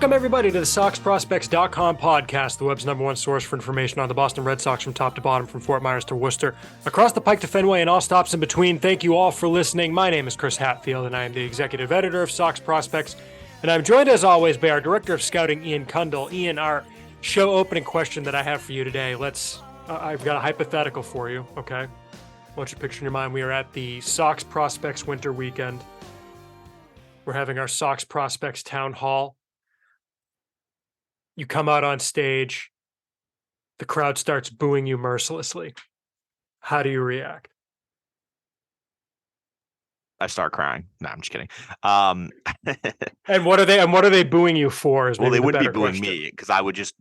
Welcome, everybody, to the SoxProspects.com podcast, the web's #1 source for information on the Boston Red Sox from top to bottom, from Fort Myers to Worcester, across the Pike to Fenway, and all stops in between. Thank you all for listening. My name is Chris Hatfield, and I am the executive editor of Sox Prospects, and I'm joined, as always, by our director of scouting, Ian Kundle. Ian, our show opening question that I have for you today, I've got a hypothetical for you, okay? I want you to picture in your mind, we are at the Sox Prospects Winter Weekend. We're having our Sox Prospects Town Hall. You come out on stage, the crowd starts booing you mercilessly. How do you react? I start crying. No, I'm just kidding. And what are they booing you for? Well, they wouldn't be booing me because I would just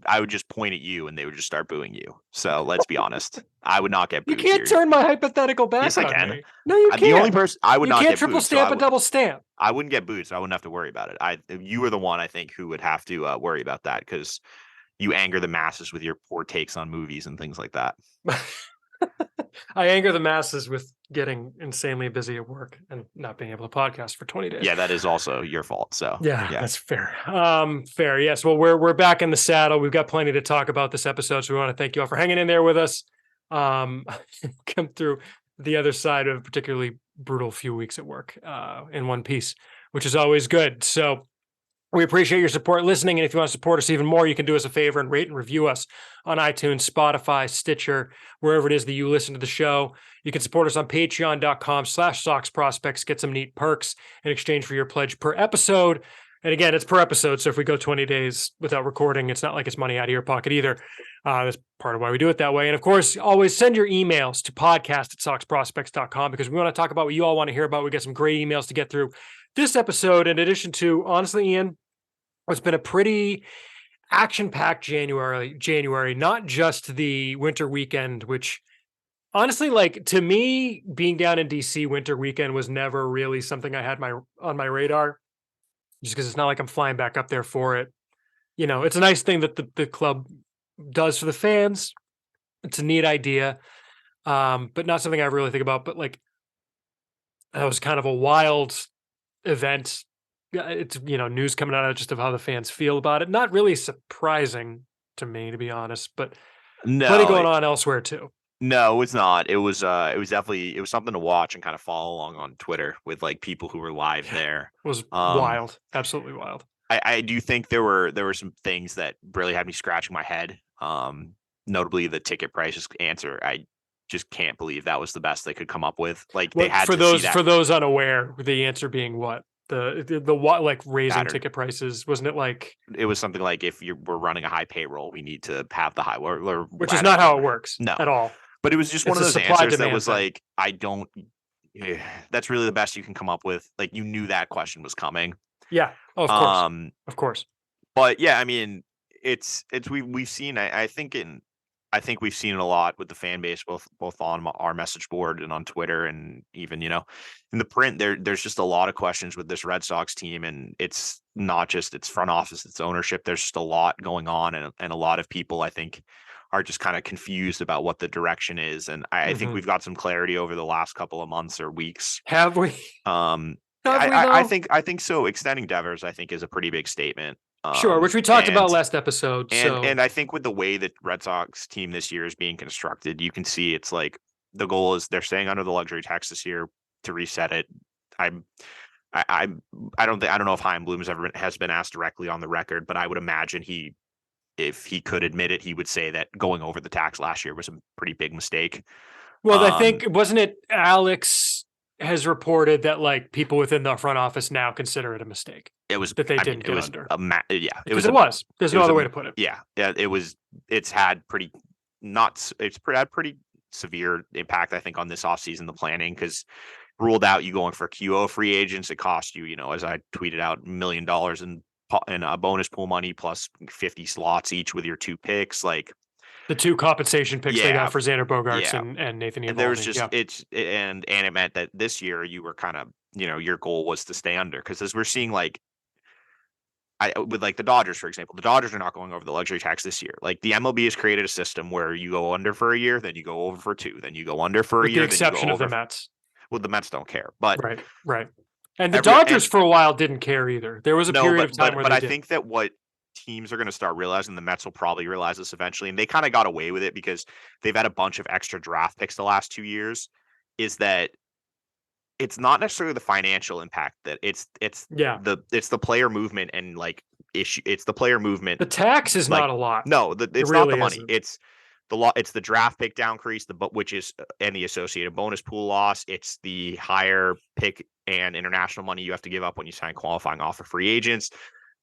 point at you and they would just start booing you. So let's be honest. I would not get booed. You can't turn my hypothetical back. Yes, on I can. Me. No, you can't. The only person I would not get booed. You can't triple stamp and double stamp. I wouldn't get booed, so I wouldn't have to worry about it. You are the one I think who would have to worry about that because you anger the masses with your poor takes on movies and things like that. I anger the masses with getting insanely busy at work and not being able to podcast for 20 days. Yeah, that is also your fault. So yeah. That's fair. Fair. Yes. Well, we're back in the saddle. We've got plenty to talk about this episode, so we want to thank you all for hanging in there with us. Come through the other side of a particularly brutal few weeks at work in one piece, which is always good. So we appreciate your support listening. And if you want to support us even more, you can do us a favor and rate and review us on iTunes, Spotify, Stitcher, wherever it is that you listen to the show. You can support us on patreon.com/SoxProspects. Get some neat perks in exchange for your pledge per episode. And again, it's per episode. So if we go 20 days without recording, it's not like it's money out of your pocket either. That's part of why we do it that way. And of course, always send your emails to podcast@SoxProspects.com because we want to talk about what you all want to hear about. We get some great emails to get through this episode. In addition to, honestly, Ian, it's been a pretty action-packed January, not just the winter weekend, which honestly, like, to me, being down in DC winter weekend was never really something I had on my radar, just because it's not like I'm flying back up there for it. You know, it's a nice thing that the club does for the fans. It's a neat idea, but not something I really think about. But like, that was kind of a wild event. It's, news coming out of just of how the fans feel about it. Not really surprising to me, to be honest, but plenty going on elsewhere too. No, it's not. It was definitely, it was something to watch and kind of follow along on Twitter with like people who were live there. It was wild. Absolutely wild. I do think there were some things that really had me scratching my head. Notably the ticket prices answer. I just can't believe that was the best they could come up with. Like, they had for those unaware, the answer being what? The what, like, raising ticket prices, wasn't it? Like, it was something like, if we're running a high payroll, we need to have the high, which is not how it works. No, at all. But it was just one of those answers that was like, that's really the best you can come up with. Like, you knew that question was coming. Yeah, of course, of course. But yeah, I mean, we've seen. I think we've seen it a lot with the fan base, both on our message board and on Twitter, and even in the print. There's just a lot of questions with this Red Sox team, and it's not just its front office, its ownership. There's just a lot going on, and a lot of people, I think, are just kind of confused about what the direction is. And I think we've got some clarity over the last couple of months or weeks. Have we? I think so. Extending Devers, I think, is a pretty big statement. Sure, which we talked about last episode. And I think with the way that Red Sox team this year is being constructed, you can see it's like the goal is they're staying under the luxury tax this year to reset it. I don't know if Chaim Bloom has been asked directly on the record, but I would imagine if he could admit it, he would say that going over the tax last year was a pretty big mistake. Well, I think, wasn't it Alex has reported that, like, people within the front office now consider it a mistake. It was that they didn't get under. There's no other way to put it. Yeah. It's had pretty severe impact, I think, on this offseason, the planning, because ruled out you going for QO free agents. It cost you, as I tweeted out, $1 million in bonus pool money plus 50 slots each with your 2 picks. Like, the 2 compensation picks they got for Xander Bogaerts and Nathan Eovaldi. And there was just and it meant that this year you were kind of, your goal was to stay under, because as we're seeing, like, with like the Dodgers, for example, the Dodgers are not going over the luxury tax this year. Like, the MLB has created a system where you go under for a year, then you go over for 2, then you go under for a year. With the exception of the Mets. Well, the Mets don't care, but right. And the Dodgers for a while didn't care either. There was a period of time where I think that what teams are going to start realizing, the Mets will probably realize this eventually, and they kind of got away with it because they've had a bunch of extra draft picks the last 2 years, is that it's not necessarily the financial impact, that Yeah. it's the player movement and like issue. It's the player movement. The tax is Like, not a lot. no, It it's not the really money. isn't. It's the law. It's the draft pick downcrease, which is and the associated bonus pool loss. It's the higher pick and international money you have to give up when you sign qualifying offer free agents.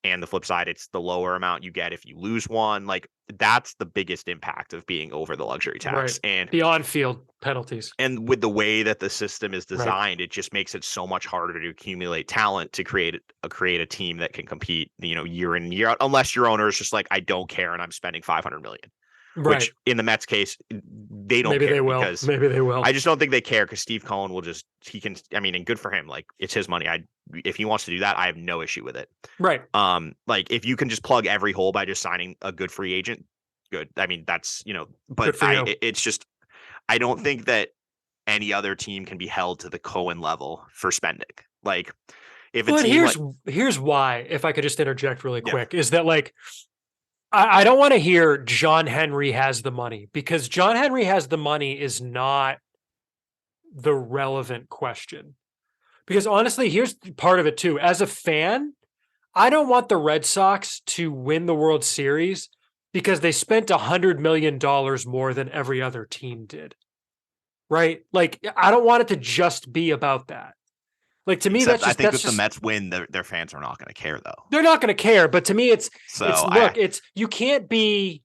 And the flip side, it's the lower amount you get if you lose one. Like, that's the biggest impact of being over the luxury Right. tax. And The on-field penalties. with the way that the system is Right. designed, it just makes it so much harder to accumulate talent to create a team that can compete, year in and year out, unless your owner is just like, I don't care and I'm spending 500 million. Right. Which in the Mets case, they don't Maybe care they will. because Maybe they will. I just don't think they care, because Steve Cohen will just, he can, I mean, and good for him. Like, it's his money. If he wants to do that, I have no issue with it. Right. Like, if you can just plug every hole by just signing a good free agent, good. I mean, that's, but Good for you. it's just, I don't think that any other team can be held to the Cohen level for spending. Like, if a But team here's why, if I could just interject really Yeah. quick, is that like I don't want to hear John Henry has the money, because John Henry has the money is not the relevant question. Because honestly, here's part of it too. As a fan, I don't want the Red Sox to win the World Series because they spent $100 million more than every other team did. Right? Like, I don't want it to just be about that. Like, to me, except that's I think just if the Mets win, their fans are not going to care, though. they're not going to care. But to me, it's So you can't be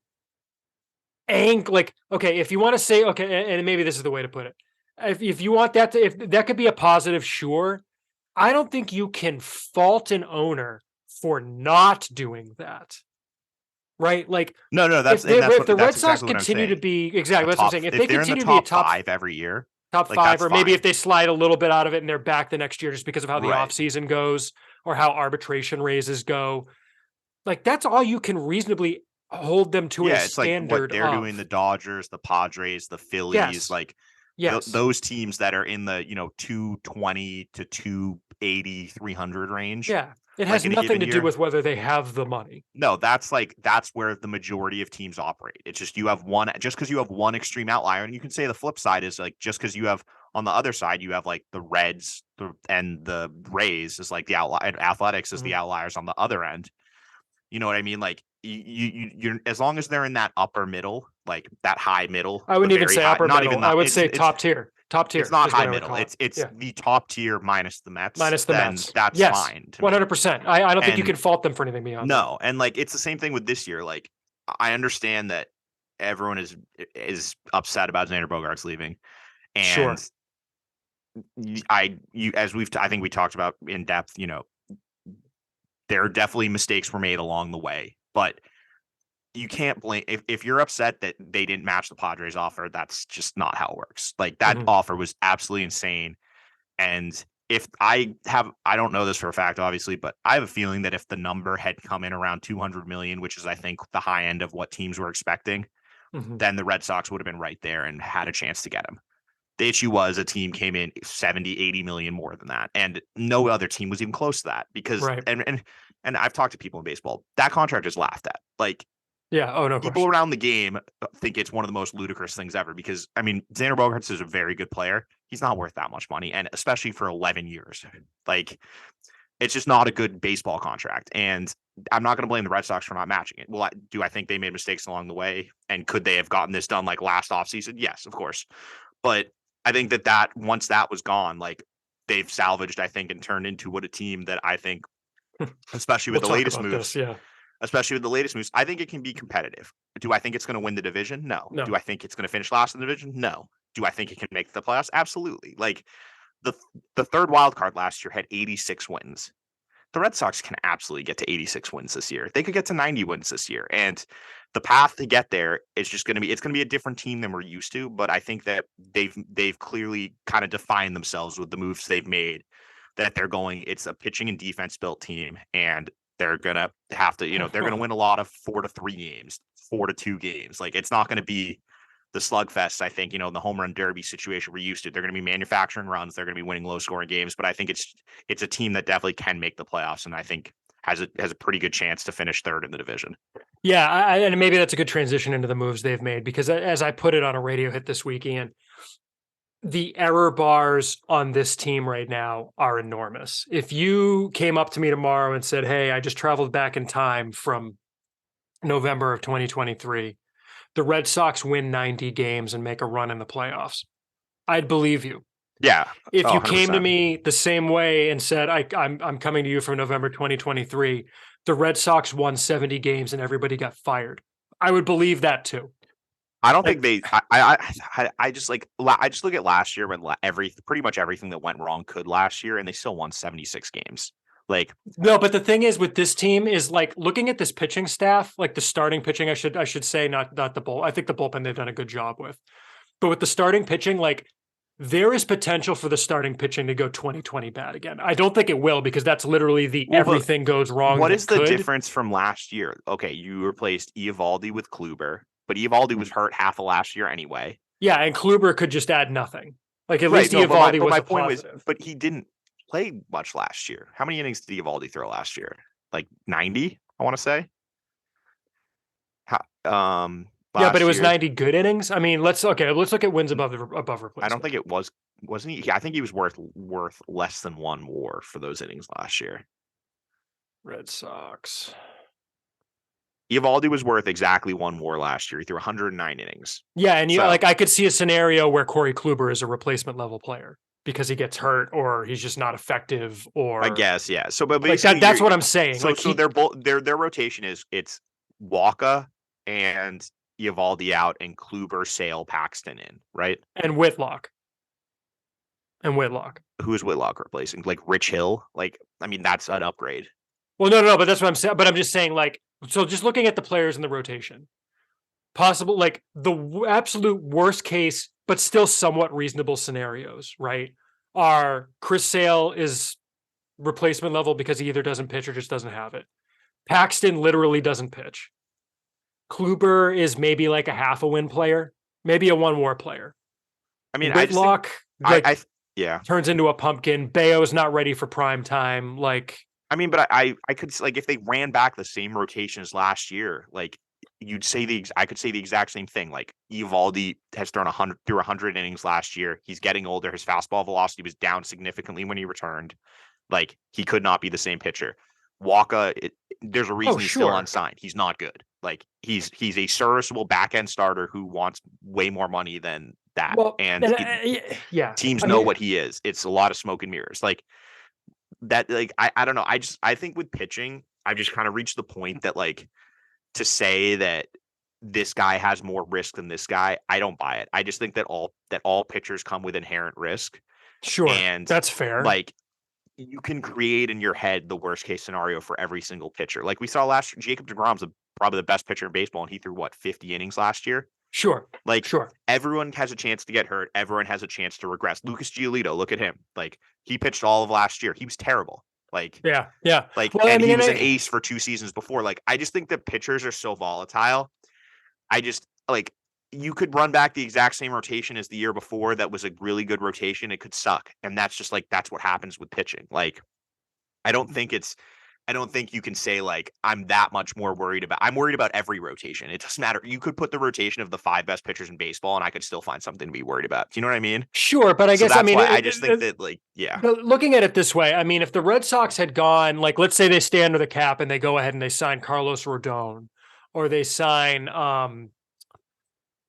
like, okay, if you want to say, okay, and maybe this is the way to put it. If you want that if that could be a positive, sure. I don't think you can fault an owner for not doing that. Right? Like, no, if the Red Sox exactly what I'm continue to saying. be exactly that's what I'm saying. If they they're in the continue to be a top top 5 every year, top like, five, that's or maybe fine. if they slide a little bit out of it and they're back the next year just because of how the Right. offseason goes or how arbitration raises go, like, that's all you can reasonably hold them to a It's like what standard they're of. doing, the Dodgers, the Padres, the Phillies, Yes. like Yes. those teams that are in the 220 to 280, 300 range. Yeah. It like, has in a nothing given to do year. with whether they have the money. No, that's where the majority of teams operate. It's just just because you have one extreme outlier, and you can say the flip side is like, just because you have on the other side, you have like the Reds and the Rays is like the outlier, Athletics is the outliers on the other end. You know what I mean? Like, you're as long as they're in that upper middle, like that high middle. I wouldn't even say upper middle. I would say top tier. Top tier. It's not is what high I would middle. call it. It's the top tier minus the Mets. Minus the then Mets. That's Yes. fine. to me. 100%. I don't think you And can fault them for anything beyond that. No, and like, it's the same thing with this year. Like, I understand that everyone is upset about Xander Bogaerts leaving, Sure. and I think we talked about in depth. There are definitely mistakes were made along the way, but you can't blame if you're upset that they didn't match the Padres offer. That's just not how it works. Like, that offer was absolutely insane. And if I don't know this for a fact, obviously, but I have a feeling that if the number had come in around 200 million, which is, I think, the high end of what teams were expecting, then the Red Sox would have been right there and had a chance to get him. The issue was a team came in 70, 80 million more than that. And no other team was even close to that because, and I've talked to people in baseball, that contract is laughed at. Like, yeah. Oh, no. People around the game think it's one of the most ludicrous things ever because, I mean, Xander Bogaerts is a very good player. He's not worth that much money, and especially for 11 years. Like, it's just not a good baseball contract. And I'm not going to blame the Red Sox for not matching it. Well, do I think they made mistakes along the way? And could they have gotten this done like last offseason? Yes, of course. But I think that once that was gone, like, they've salvaged, I think, and turned into what a team that I think, especially with the latest moves. Especially with the latest moves, I think it can be competitive. Do I think it's going to win the division? No. Do I think it's going to finish last in the division? No. Do I think it can make the playoffs? Absolutely. Like, the third wild card last year had 86 wins. The Red Sox can absolutely get to 86 wins this year. They could get to 90 wins this year. And the path to get there is just going to be a different team than we're used to. But I think that they've clearly kind of defined themselves with the moves they've made, that they're going, it's a pitching and defense built team. And they're going to have to, they're going to win a lot of 4-3 games, 4-2 games. Like, it's not going to be the slugfest. I think, the home run derby situation we're used to. They're going to be manufacturing runs. They're going to be winning low scoring games, but I think it's a team that definitely can make the playoffs. And I think has a pretty good chance to finish third in the division. Yeah, and maybe that's a good transition into the moves they've made, because as I put it on a radio hit this weekend, the error bars on this team right now are enormous. If you came up to me tomorrow and said, "Hey, I just traveled back in time from November of 2023. The Red Sox win 90 games and make a run in the playoffs," I'd believe you. Yeah. If Oh, you came to 100%. me the same way and said, I'm coming to you from November 2023, the Red Sox won 70 games and everybody got fired," I would believe that too. I don't Like, think I just like I just look at last year when pretty much everything that went wrong could last year, and they still won 76 games. Like, no, but the thing is with this team is, like, looking at this pitching staff, like the starting pitching, I should say, not the bull. I think the bullpen they've done a good job with. But with the starting pitching, like, there is potential for the starting pitching to go 2020 bad again. I don't think it will, because that's literally the Well, but everything goes wrong what that is the could. difference from last year? Okay, you replaced Eovaldi with Kluber, but Eovaldi was hurt half of last year anyway. Yeah, and Kluber could just add nothing. Like, at Right. least No, Eovaldi but was my a point positive. was, but he didn't play much last year. How many innings did Eovaldi throw last year? Like 90, I want to say. Yeah, but it Last was year, 90 good innings. I mean, let's look at wins above replacement. I don't think it wasn't he? I think he was worth less than one WAR for those innings last year. Red Sox. Eovaldi was worth exactly one WAR last year. He threw 109 innings. Yeah, and So- like, I could see a scenario where Corey Kluber is a replacement level player because he gets hurt or he's just not effective, or I guess, yeah. So, but like basically, that's what I'm saying. So, Like, so they're both their rotation is it's Waka and Eovaldi out and Kluber, Sale, Paxton in, right? and Whitlock. Who is Whitlock replacing? Like Rich Hill? Like, I mean, that's an upgrade. Well, no, but that's what I'm saying. But I'm just saying, like, so just looking at the players in the rotation, possible, like, the absolute worst case, but still somewhat reasonable scenarios, right? Are Chris Sale is replacement level because he either doesn't pitch or just doesn't have it. Paxton literally doesn't pitch. Kluber is maybe like a half a win player, maybe a one WAR player. I mean, Whitlock, yeah. turns into a pumpkin. Bayo's not ready for prime time. Like, I mean, but I could, like, if they ran back the same rotation as last year, like, you'd say I could say the exact same thing. Like, Eovaldi has through 100 innings last year. He's getting older. His fastball velocity was down significantly when he returned. Like, he could not be the same pitcher. Waka, there's a reason he's still unsigned. He's not good. Like, he's a serviceable back end starter who wants way more money than that. well, and yeah, teams know what he is. It's a lot of smoke and mirrors. Like that. Like, I don't know. I think with pitching, I've just kind of reached the point that, like, to say that this guy has more risk than this guy, I don't buy it. I just think that all pitchers come with inherent risk. Sure, and that's fair. Like, you can create in your head the worst case scenario for every single pitcher. Like we saw last year, Jacob deGrom's probably the best pitcher in baseball, and he threw 50 innings last year. Sure. Like, sure. Everyone has a chance to get hurt. Everyone has a chance to regress. Lucas Giolito, look at him. Like, he pitched all of last year. He was terrible. Like, yeah. Like, well, and he was an ace for 2 seasons before. Like, I just think that pitchers are so volatile. I just, like, you could run back the exact same rotation as the year before. That was a really good rotation. It could suck. And that's just, like, that's what happens with pitching. Like, I don't think you can say, like, I'm that much more worried about. I'm worried about every rotation. It doesn't matter. You could put the rotation of the 5 best pitchers in baseball, and I could still find something to be worried about. Do you know what I mean? Sure, but I guess, that's I mean, why I just think that, like, yeah. But looking at it this way, I mean, if the Red Sox had gone, like, let's say they stay under the cap and they go ahead and they sign Carlos Rodon, or they sign,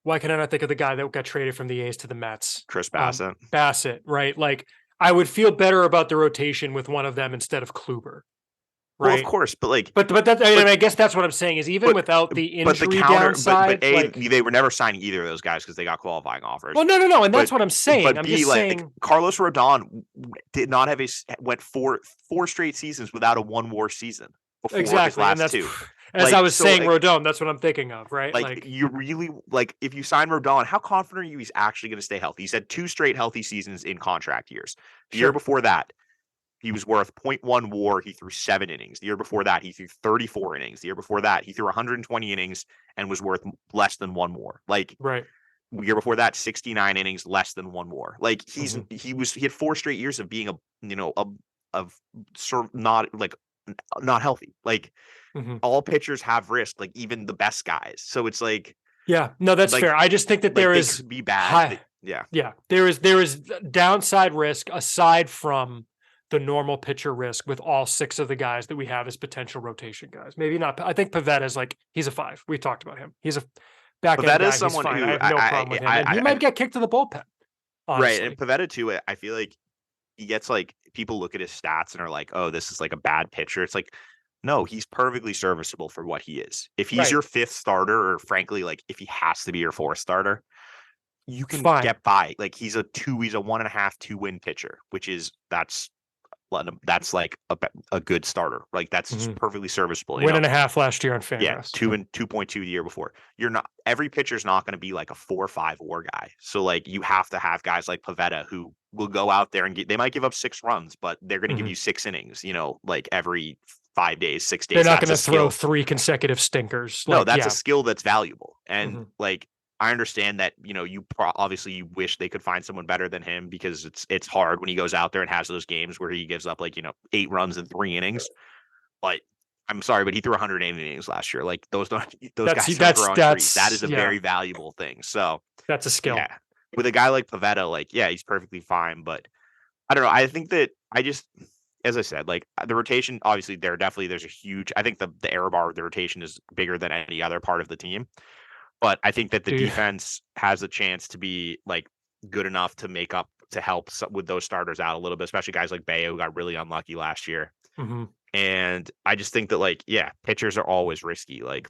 why can I not think of the guy that got traded from the A's to the Mets? Chris Bassett. Bassett, right? Like, I would feel better about the rotation with one of them instead of Kluber. Right? Well, of course, but like, but that, I mean, I guess that's what I'm saying is, even without the injury downside, they were never signing either of those guys because they got qualifying offers. Well, no, and that's what I'm saying. But I'm just saying, Carlos Rodon did not have went four straight seasons without a 1 WAR season before his last 2. As I was saying, Rodon, that's what I'm thinking of, right? Like, you really, like, if you sign Rodon, how confident are you he's actually going to stay healthy? He's had 2 straight healthy seasons in contract years. The year before that, he was worth 0.1 WAR. He threw 7 innings. The year before that, he threw 34 innings. The year before that, he threw 120 innings and was worth less than 1 WAR. Like, right. The year before that, 69 innings, less than 1 WAR. Like, he had 4 straight years of being of sort of not like not healthy. Like Mhm. all pitchers have risk, like even the best guys. So it's Yeah, no, that's fair. I just think that there they is could be bad. high. Yeah. Yeah, there is downside risk aside from the normal pitcher risk with all 6 of the guys that we have as potential rotation guys. Maybe not. I think Pavetta's like he's a 5. We talked about him. He's a back end Pavetta is guy. He's someone fine. I who have no problem with him, and he might get kicked to the bullpen. right. And Honestly, Pavetta too, I feel like he gets like people look at his stats and are like, oh, this is like a bad pitcher. It's like, no, he's perfectly serviceable for what he is. If he's right? your 5th starter, or frankly, like if he has to be your 4th starter, you can Fine. get by. Like he's a 1.5, 2-win pitcher, which is that's like a good starter. Like that's Mhm. perfectly serviceable. Win and a half last year on Yeah, Fangraphs. 2.2 the year before. You're not every pitcher's not going to be like a 4 or 5 WAR guy. So like you have to have guys like Pavetta who will go out there and they might give up 6 runs, but they're going to give Mhm. you 6 innings, like every 5 days, 6 They're days. not That's going a to throw skill. 3 consecutive stinkers. No, Like, that's a yeah. skill that's valuable. And Mhm. like I understand that, you obviously you wish they could find someone better than him because it's hard when he goes out there and has those games where he gives up like, 8 runs in 3 innings. But I'm sorry, but he threw 180 innings last year. Like those guys don't grow on trees. That is a Yeah, very valuable thing. So that's a skill. yeah, with a guy like Pavetta, like yeah, he's perfectly fine. But I don't know. I think that as I said, like the rotation, obviously there's a huge. I think the error bar of the rotation is bigger than any other part of the team. But I think that the Dude. defense has a chance to be like good enough to make up to help with those starters out a little bit, especially guys like Bayo who got really unlucky last year. Mhm. And I just think that like, yeah, pitchers are always risky. Like,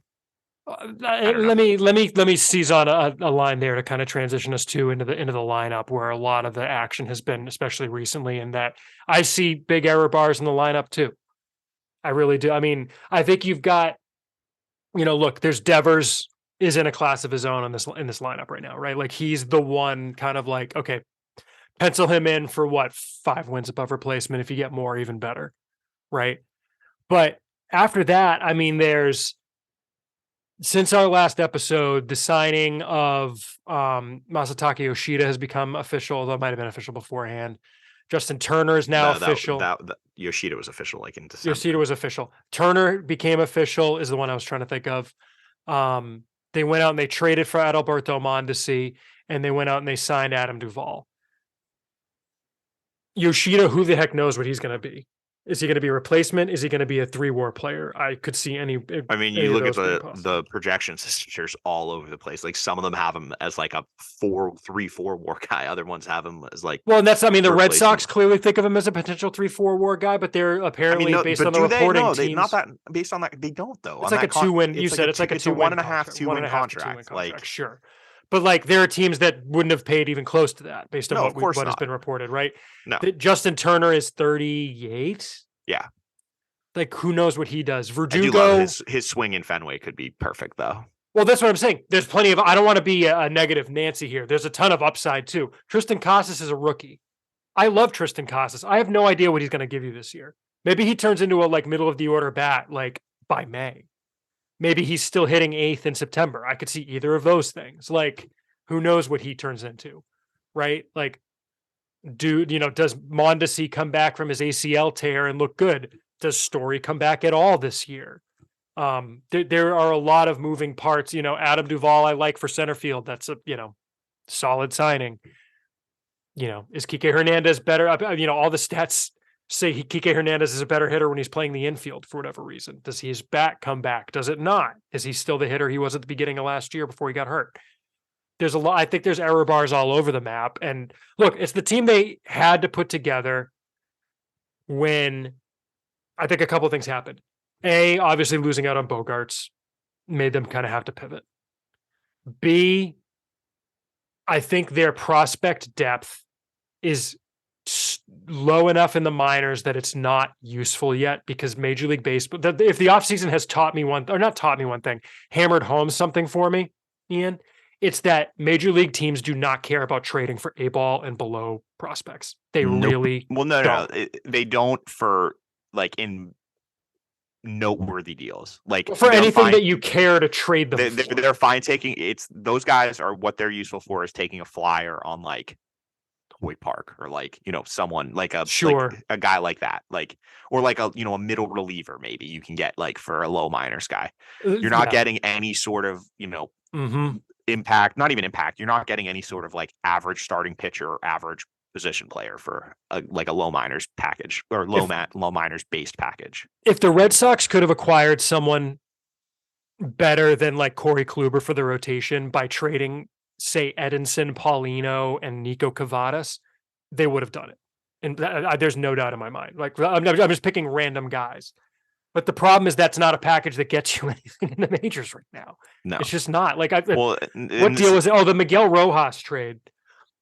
I don't know. Let me seize on a line there to kind of transition us to into the lineup where a lot of the action has been, especially recently, in that I see big error bars in the lineup too. I really do. I mean, I think you've got, look, there's Devers is in a class of his own in this lineup right now, right? Like he's the one kind of like, okay, pencil him in for what 5 wins above replacement. If you get more, even better, right? But after that, I mean, there's since our last episode, the signing of Masataka Yoshida has become official, although it might have been official beforehand. Justin Turner is now No, official. that Yoshida was official like in Yoshida December. was official. Turner became official, is the one I was trying to think of. They went out and they traded for Adalberto Mondesi, and they went out and they signed Adam Duvall. Yoshida, who the heck knows what he's going to be? Is he going to be a replacement? Is he going to be a 3 WAR player? I could see any I mean, any you of look at those being the possible. projection sisters all over the place. Like some of them have him as like a 4 WAR guy. Other ones have him as like Well, and that's, I mean, a the Red Sox replacement. clearly think of him as a potential 3-4 WAR guy, but they're I mean, apparently, no, based but on the do they? reporting, No, they not teams. that based on that. They don't though. It's On like a that 2-win. You it's like said it's like a it's a 2-win 1.5, contract, one 2-win and a half to 2-win contract. contract. Like Sure, but like there are teams that wouldn't have paid even close to that based on no, of course what has not. been reported, right? No, That Justin Turner is 38. yeah, Like who knows what he does? I do love Verdugo. his swing in Fenway could be perfect though. Well, that's what I'm saying. There's plenty of. I don't want to be a negative Nancy here. There's a ton of upside too. Tristan Casas is a rookie. I love Tristan Casas. I have no idea what he's going to give you this year. Maybe he turns into a like middle of the order bat like by May. Maybe he's still hitting 8th in September. I could see either of those things. Like who knows what he turns into, right? Like does Mondesi come back from his ACL tear and look good? Does Story come back at all this year? There are a lot of moving parts. Adam Duvall I like for center field. That's a solid signing. Is Kike Hernandez better? All the stats say Kike Hernandez is a better hitter when he's playing the infield for whatever reason. Does his bat come back? Does it not? Is he still the hitter he was at the beginning of last year before he got hurt? There's a lot. I think there's error bars all over the map. And look, it's the team they had to put together when I think a couple of things happened. A, obviously losing out on Bogarts made them kind of have to pivot. B, I think their prospect depth is low enough in the minors that it's not useful yet because Major League Baseball, if the offseason has taught me not taught me one thing, hammered home something for me, Ian, it's that Major League teams do not care about trading for A-ball and below prospects. They Nope. really Well, no, don't. they don't for like in noteworthy deals. Like For they're anything fine. that you care to trade them for. They're fine taking those guys are what they're useful for is taking a flyer on like Boyd Park or like, someone like Sure. a guy like that, like, or like a middle reliever, maybe you can get like for a low minors guy. You're not Yeah. getting any sort of, Hmm. impact, not even impact. You're not getting any sort of like average starting pitcher or average position player for like a low minors package or low minors based package. If the Red Sox could have acquired someone better than like Corey Kluber for the rotation by trading, say, Edinson, Paulino, and Nico Cavadas, they would have done it. And there's no doubt in my mind. Like I'm just picking random guys. But the problem is that's not a package that gets you anything in the majors right now. No. It's just not. Like, Well, what deal was it? Oh, the Miguel Rojas trade.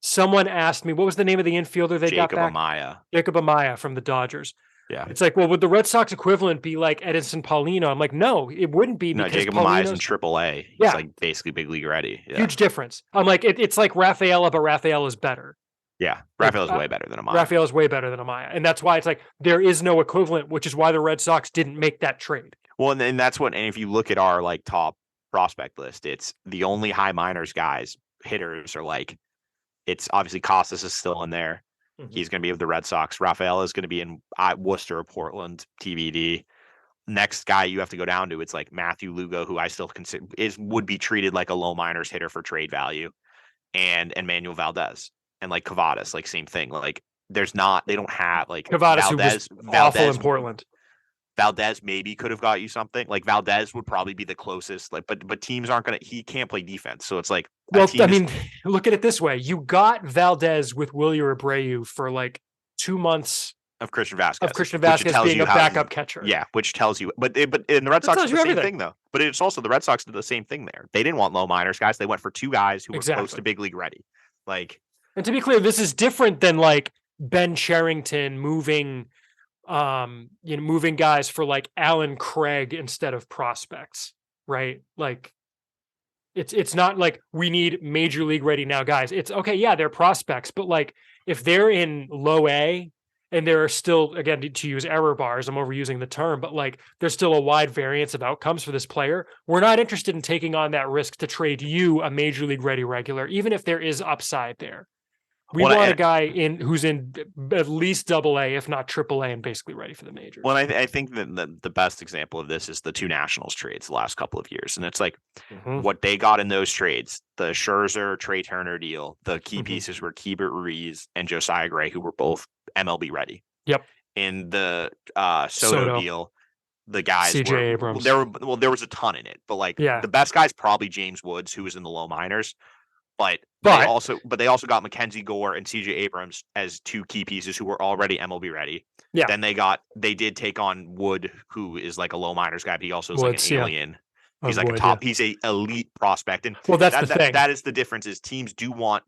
Someone asked me, what was the name of the infielder they got Jacob back? Amaya. Jacob Amaya from the Dodgers. Yeah. It's like, well, would the Red Sox equivalent be like Edinson Paulino? I'm like, no, it wouldn't be No, because Jacob Amaya's in Paulino's AAA. He's Yeah. like basically big league ready. Yeah. huge difference. I'm like, it's like Rafaela, but Rafaela is better. Yeah. Rafael's way better than Amaya. Rafael is way better than Amaya. And that's why it's like there is no equivalent, which is why the Red Sox didn't make that trade. Well, and that's what, and if you look at our like top prospect list, it's the only high minors guys, hitters are like, it's obviously Costas is still in there. Mhm. He's going to be with the Red Sox. Rafael is going to be in Worcester or Portland, TBD. Next guy you have to go down to, it's like Matthew Lugo, who I still consider would be treated like a low minors hitter for trade value, and Manuel Valdez and like Cavadas, like same thing. Like they don't have like Cavadas, who was awful in Portland. Valdez maybe could have got you something. Like Valdez would probably be the closest. Like, but teams aren't gonna. He can't play defense, so it's like. Well, I mean, look at it this way: you got Valdez with Wilyer Abreu for like 2 months of Christian Vasquez. Being a backup catcher. Yeah, which tells you. But in the Red Sox did the same thing though. But it's also the Red Sox did the same thing there. They didn't want low minors guys. They went for 2 guys who were close to big league ready. Like, and to be clear, this is different than like Ben Cherington moving guys for like Alan Craig instead of prospects, right? Like it's not like we need major league ready now guys. It's okay, yeah, they're prospects, but like if they're in low A and there are still, again, to use error bars, I'm overusing the term, but like there's still a wide variance of outcomes for this player, we're not interested in taking on that risk to trade you a major league ready regular, even if there is upside there. We want a guy who's in at least AA, if not AAA, and basically ready for the majors. Well, I think that the best example of this is the 2 Nationals trades the last couple of years. And it's like what they got in those trades, the Scherzer, Trey Turner deal, the key pieces were Keibert Ruiz and Josiah Gray, who were both MLB ready. Yep. In the Soto deal, the guys CJ Abrams. There was a ton in it, but like the best guy's probably James Woods, who was in the low minors. But they also got Mackenzie Gore and CJ Abrams as 2 key pieces who were already MLB ready. Yeah. Then they did take on Wood, who is like a low minors guy, but he also is like an alien. He's like he's a elite prospect. And that's the thing. That is the difference is teams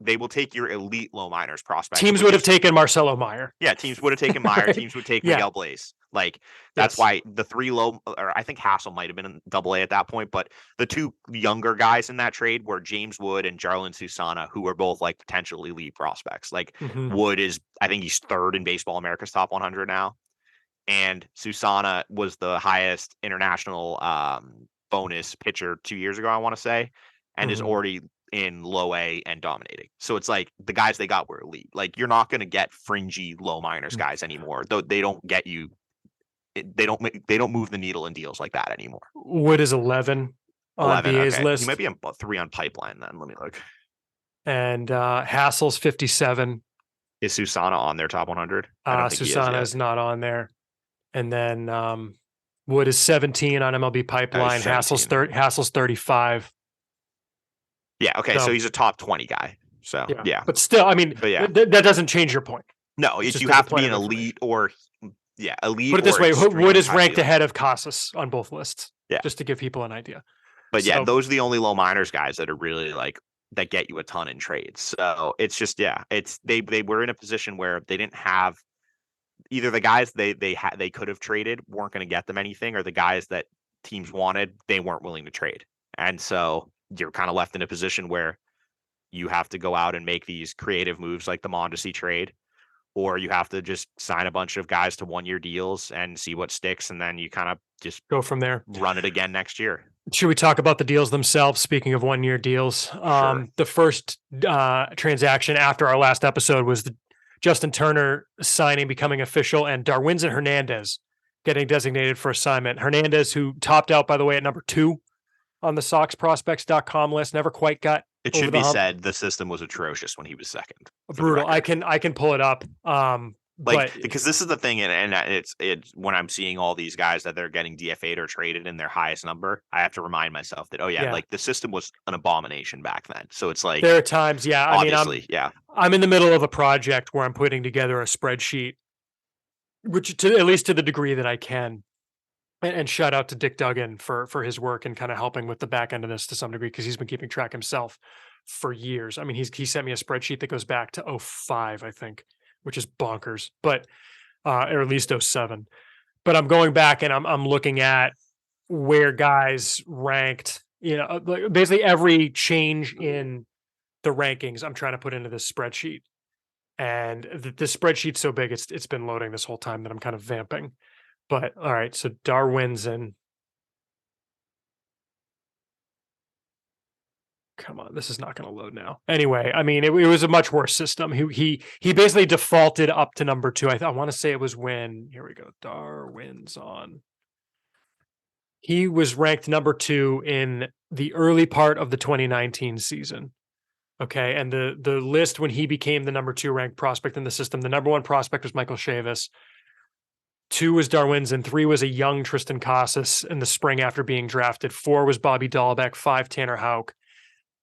they will take your elite low minors prospect. Teams would have taken Marcelo Meyer. Yeah, teams would have taken Meyer. Teams would take Miguel Blaze. Like that's why the 3 low, or I think Hassel might have been in AA at that point, but the 2 younger guys in that trade were James Wood and Jarlin Susana, who were both like potentially elite prospects. Like Wood is, I think he's 3rd in Baseball America's top 100 now, and Susana was the highest international bonus pitcher 2 years ago, I want to say, and is already in low A and dominating. So it's like the guys they got were elite. Like you're not going to get fringy low minors guys anymore. Though they don't get you. They don't move the needle in deals like that anymore. Wood is 11 on BA's list. He might be on 3 on Pipeline then. Let me look. And Hassel's 57. Is Susana on their top 100? Susana is not on there. And then Wood is 17 on MLB Pipeline. Hassel's 35. Yeah. Okay. So he's a top 20 guy. So yeah. But still, I mean, that doesn't change your point. No, you have to be an elite or elite. Put it this way: Wood is ranked ahead of Casas on both lists. Yeah. Just to give people an idea. But those are the only low minors guys that are really like that get you a ton in trades. So it's just they were in a position where they didn't have either the guys they could have traded weren't going to get them anything, or the guys that teams wanted they weren't willing to trade, and so you're kind of left in a position where you have to go out and make these creative moves like the Mondesi trade, or you have to just sign a bunch of guys to 1-year deals and see what sticks, and then you kind of just go from there. Run it again next year. Should we talk about the deals themselves? Speaking of 1-year deals, Sure. The first transaction after our last episode was Justin Turner signing becoming official, and Darwinzon Hernandez getting designated for assignment. Hernandez, who topped out, by the way, at number 2 on the SoxProspects.com list, never quite got It over should the be hump. said the system was atrocious when he was second. For the Brutal. record. I can pull it up. Like, But because this is the thing, and it's when I'm seeing all these guys that they're getting DFA'd or traded in their highest number, I have to remind myself that, oh yeah, yeah, like the system was an abomination back then. So it's like, there are times, yeah. I mean, obviously, yeah. I'm in the middle of a project where I'm putting together a spreadsheet, which to at least to the degree that I can. And shout out to Dick Duggan for his work and kind of helping with the back end of this to some degree, because he's been keeping track himself for years. I mean, he sent me a spreadsheet that goes back to '05, I think, which is bonkers, but or at least '07. But I'm going back and I'm looking at where guys ranked, like basically every change in the rankings I'm trying to put into this spreadsheet. And the spreadsheet's so big, it's been loading this whole time that I'm kind of vamping. But all right, so Darwinzon. Come on, this is not going to load now. Anyway, I mean, it was a much worse system. He basically defaulted up to number 2. I want to say it was when, here we go, Darwinzon. He was ranked number 2 in the early part of the 2019 season. Okay, and the list when he became the number 2 ranked prospect in the system, the number 1 prospect was Michael Chavis. 2 was Darwinzon, 3 was a young Tristan Casas in the spring after being drafted. 4 was Bobby Dahlbeck, 5 Tanner Houck,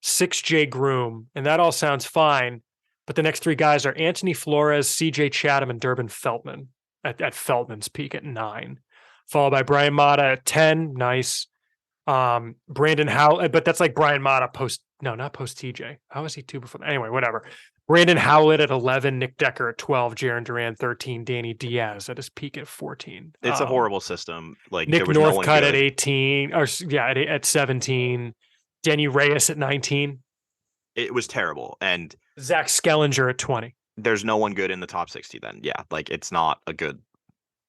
6 Jay Groom, and that all sounds fine. But the next 3 guys are Anthony Flores, CJ Chatham, and Durbin Feltman at Feltman's peak at 9, followed by Brian Mata at 10. Nice. Brandon Howlett, but that's like Brian Mata not post TJ. How was he 2 before? Anyway, whatever. Brandon Howlett at 11, Nick Decker at 12, Jaron Duran 13, Danny Diaz at his peak at 14. It's a horrible system. Like, Nick there was no one Northcutt good. at 18, or yeah, at 17. Denny Reyes at 19. It was terrible. And Zach Skellinger at 20. there's no one good in the top 60 then. Yeah. Like, it's not a good,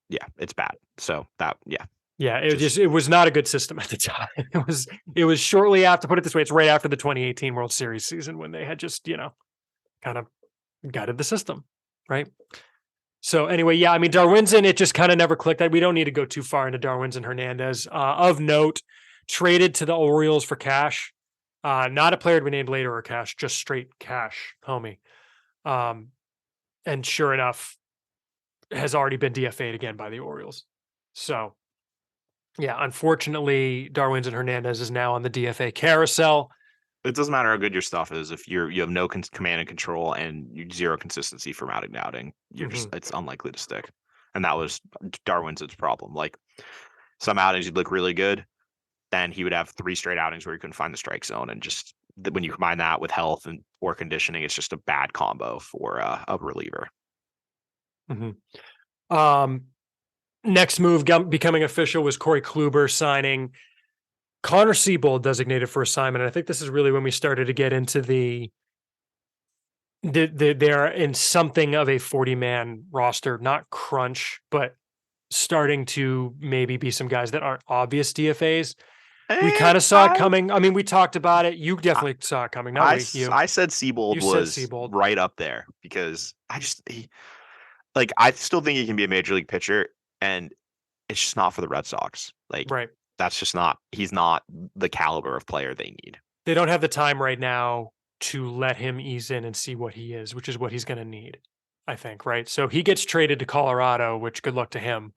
yeah, it's bad. So that, yeah. Yeah, it was not a good system at the time. It was shortly after, put it this way, it's right after the 2018 World Series season when they had just, kind of gutted the system, right? So anyway, yeah, I mean, Darwinzon, it just kind of never clicked. We don't need to go too far into Darwinzon Hernandez. Of note, traded to the Orioles for cash. Not a player to be named later or cash, just straight cash, homie. And sure enough, has already been DFA'd again by the Orioles. So yeah, unfortunately, Darwinzon Hernandez is now on the DFA carousel. It doesn't matter how good your stuff is if you have no command and control and zero consistency from outing to outing. You're just it's unlikely to stick, and that was Darwinzon's problem. Like, some outings he'd look really good, then he would have 3 straight outings where he couldn't find the strike zone, and just when you combine that with health and poor conditioning, it's just a bad combo for a reliever. Next move becoming official was Corey Kluber signing Connor Siebold designated for assignment. And I think this is really when we started to get into they're in something of a 40-man roster, not crunch, but starting to maybe be some guys that aren't obvious DFAs. We kind of saw it coming. I mean, we talked about it. You definitely saw it coming. I said Siebold was right up there because I still think he can be a major league pitcher, and it's just not for the Red Sox. Like, right. That's just not, he's not the caliber of player they need. They don't have the time right now to let him ease in and see what he is, which is what he's going to need, I think, right? So he gets traded to Colorado, which good luck to him,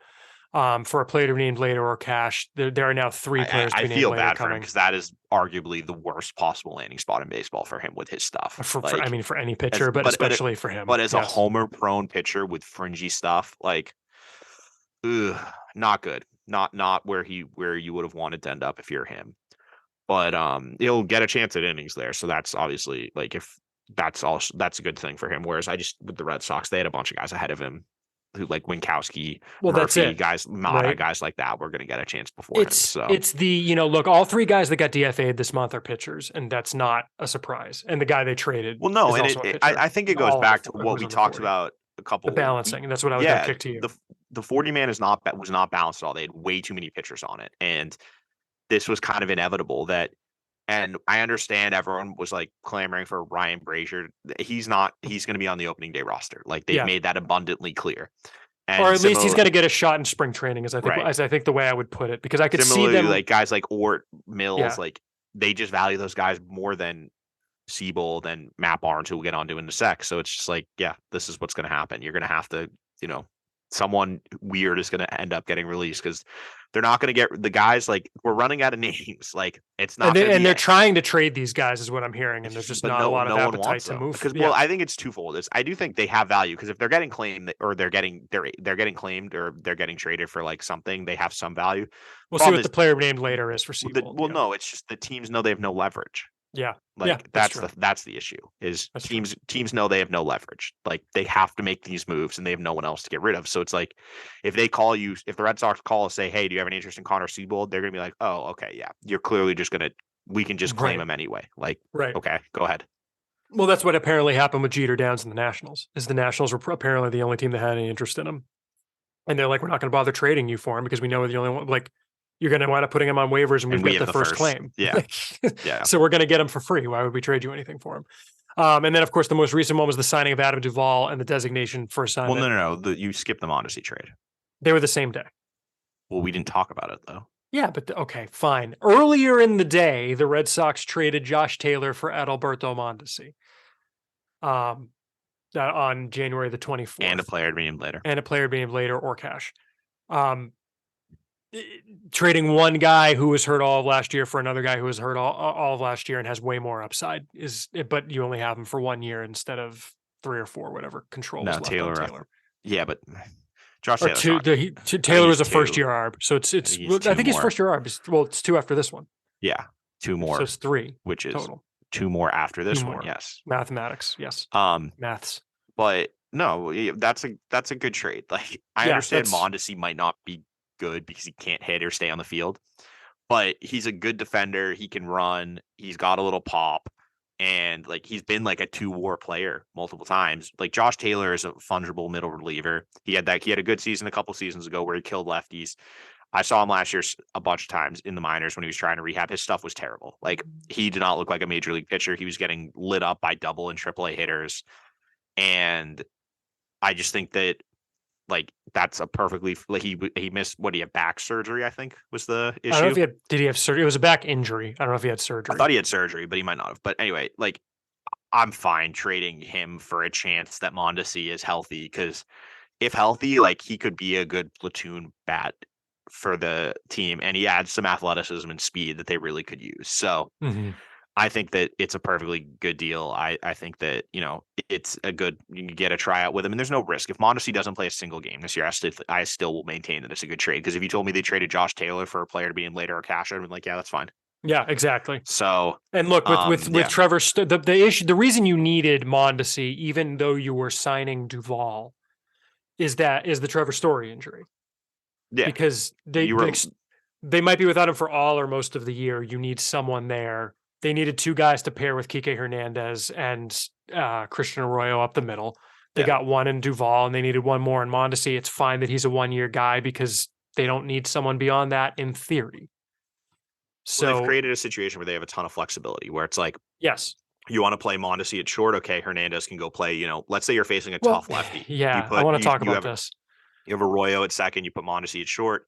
for a player to be named later or cash. There are now 3 players to be named later. I feel bad for him because that is arguably the worst possible landing spot in baseball for him with his stuff. For any pitcher, but especially for him. But as a homer-prone pitcher with fringy stuff, like, not good. Not where you would have wanted to end up if you're him. But he'll get a chance at innings there. So that's obviously, like, if that's a good thing for him. Whereas with the Red Sox, they had a bunch of guys ahead of him who, like Winkowski, Murphy, that's it. Guys, Mata, right? Guys like that, we're going to get a chance before him. So it's the, look, all 3 guys that got DFA'd this month are pitchers, and that's not a surprise. And the guy they traded, well, no, and I think it goes back to what we talked about a couple. The balancing, and that's what I was going to kick to you. The 40-man was not balanced at all. They had way too many pitchers on it, and this was kind of inevitable that And I understand everyone was like clamoring for Ryan Brazier. He's not. He's going to be on the opening day roster. Like they've Yeah. made that abundantly clear. Or And at least he's similar, going to get a shot in spring training, right? as I think the way I would put it, because I could see Similarly, them. like guys like Ort Mills, Yeah. like they just value those guys more than Siebold and Matt Barnes, who we'll get on to in a sec. So it's just like, yeah, this is what's going to happen. You're going to have to, you know, someone weird is going to end up getting released because they're not going to get the guys. Like we're running out of names. Like it's not going to be. They're trying to trade these guys, is what I'm hearing, and there's just But not a lot of no one appetite wants to them move. because Yeah. I think it's twofold. I do think they have value because if they're getting claimed or they're getting claimed or they're getting traded for like something, they have some value. We'll see Problem what is, the player named later is for Siebold. well, no, it's just the teams know they have no leverage. Yeah. Yeah, Like that's true. that's the issue is That's true. teams know they have no leverage. Like they have to make these moves and they have no one else to get rid of. So it's like if they call you, if the Red Sox call and say, "Hey, do you have any interest in Connor Siebold?" They're gonna be like, "Oh, okay, yeah, you're clearly just gonna we can just claim Right. him anyway." Like, Right. okay, go ahead. Well, that's what apparently happened with Jeter Downs and the Nationals. Is the Nationals were apparently the only team that had any interest in him, and they're like, "We're not going to bother trading you for him because we know we're the only one." Like, you're going to wind up putting him on waivers, and we've And we got have the the first first. claim. Yeah. Yeah. So we're going to get him for free. Why would we trade you anything for him? And then, of course, the most recent one was the signing of Adam Duvall and the designation for assignment. Well, no. You skipped the Mondesi trade. They were the same day. Well, we didn't talk about it though. Yeah, but okay, fine. Earlier in the day, the Red Sox traded Josh Taylor for Adalberto Mondesi. On January the 24th. And a player named later. And a player named later or cash. Trading one guy who was hurt all of last year for another guy who was hurt all of last year and has way more upside but you only have him for 1 year instead of 3 or 4, whatever control was left on Taylor. Yeah, but Josh or Taylor's Taylor was a first year ARB, so it's I think he's first year ARB. Well, it's 2 after this one. Yeah, 2 more. So it's 3, which is total. 2 more after this one. Yes, mathematics. Yes, maths. But no, that's a good trade. Like I understand Mondesi might not be good because he can't hit or stay on the field, but he's a good defender. He can run. He's got a little pop, and like he's been like a 2-WAR player multiple times. Like Josh Taylor is a fungible middle reliever. He had a good season a couple seasons ago where he killed lefties. I saw him last year a bunch of times in the minors when he was trying to rehab. His stuff was terrible. Like he did not look like a major league pitcher. He was getting lit up by double and triple A hitters. And I just think that like that's a perfectly like he missed he had back surgery, I think was the issue. I don't know if did he have surgery? It was a back injury. I don't know if he had surgery. I thought he had surgery, but he might not have. But anyway, like I'm fine trading him for a chance that Mondesi is healthy because if healthy, like he could be a good platoon bat for the team and he adds some athleticism and speed that they really could use. So I think that it's a perfectly good deal. I think that, it's a good, you can get a tryout with him and there's no risk. If Mondesi doesn't play a single game this year, I still will maintain that it's a good trade. Because if you told me they traded Josh Taylor for a player to be in later or cash, I'd be like, yeah, that's fine. Yeah, exactly. So, and look with Trevor, the issue, the reason you needed Mondesi, even though you were signing Duvall, is the Trevor Story injury. Yeah, because they might be without him for all or most of the year. You need someone there. They needed 2 guys to pair with Kike Hernandez and Christian Arroyo up the middle. They got one in Duvall, and they needed one more in Mondesi. It's fine that he's a 1-year guy because they don't need someone beyond that in theory. So they've created a situation where they have a ton of flexibility where it's like, yes, you want to play Mondesi at short. Okay. Hernandez can go play, let's say you're facing a tough lefty. Yeah. I want to talk about this. You have Arroyo at second, you put Mondesi at short,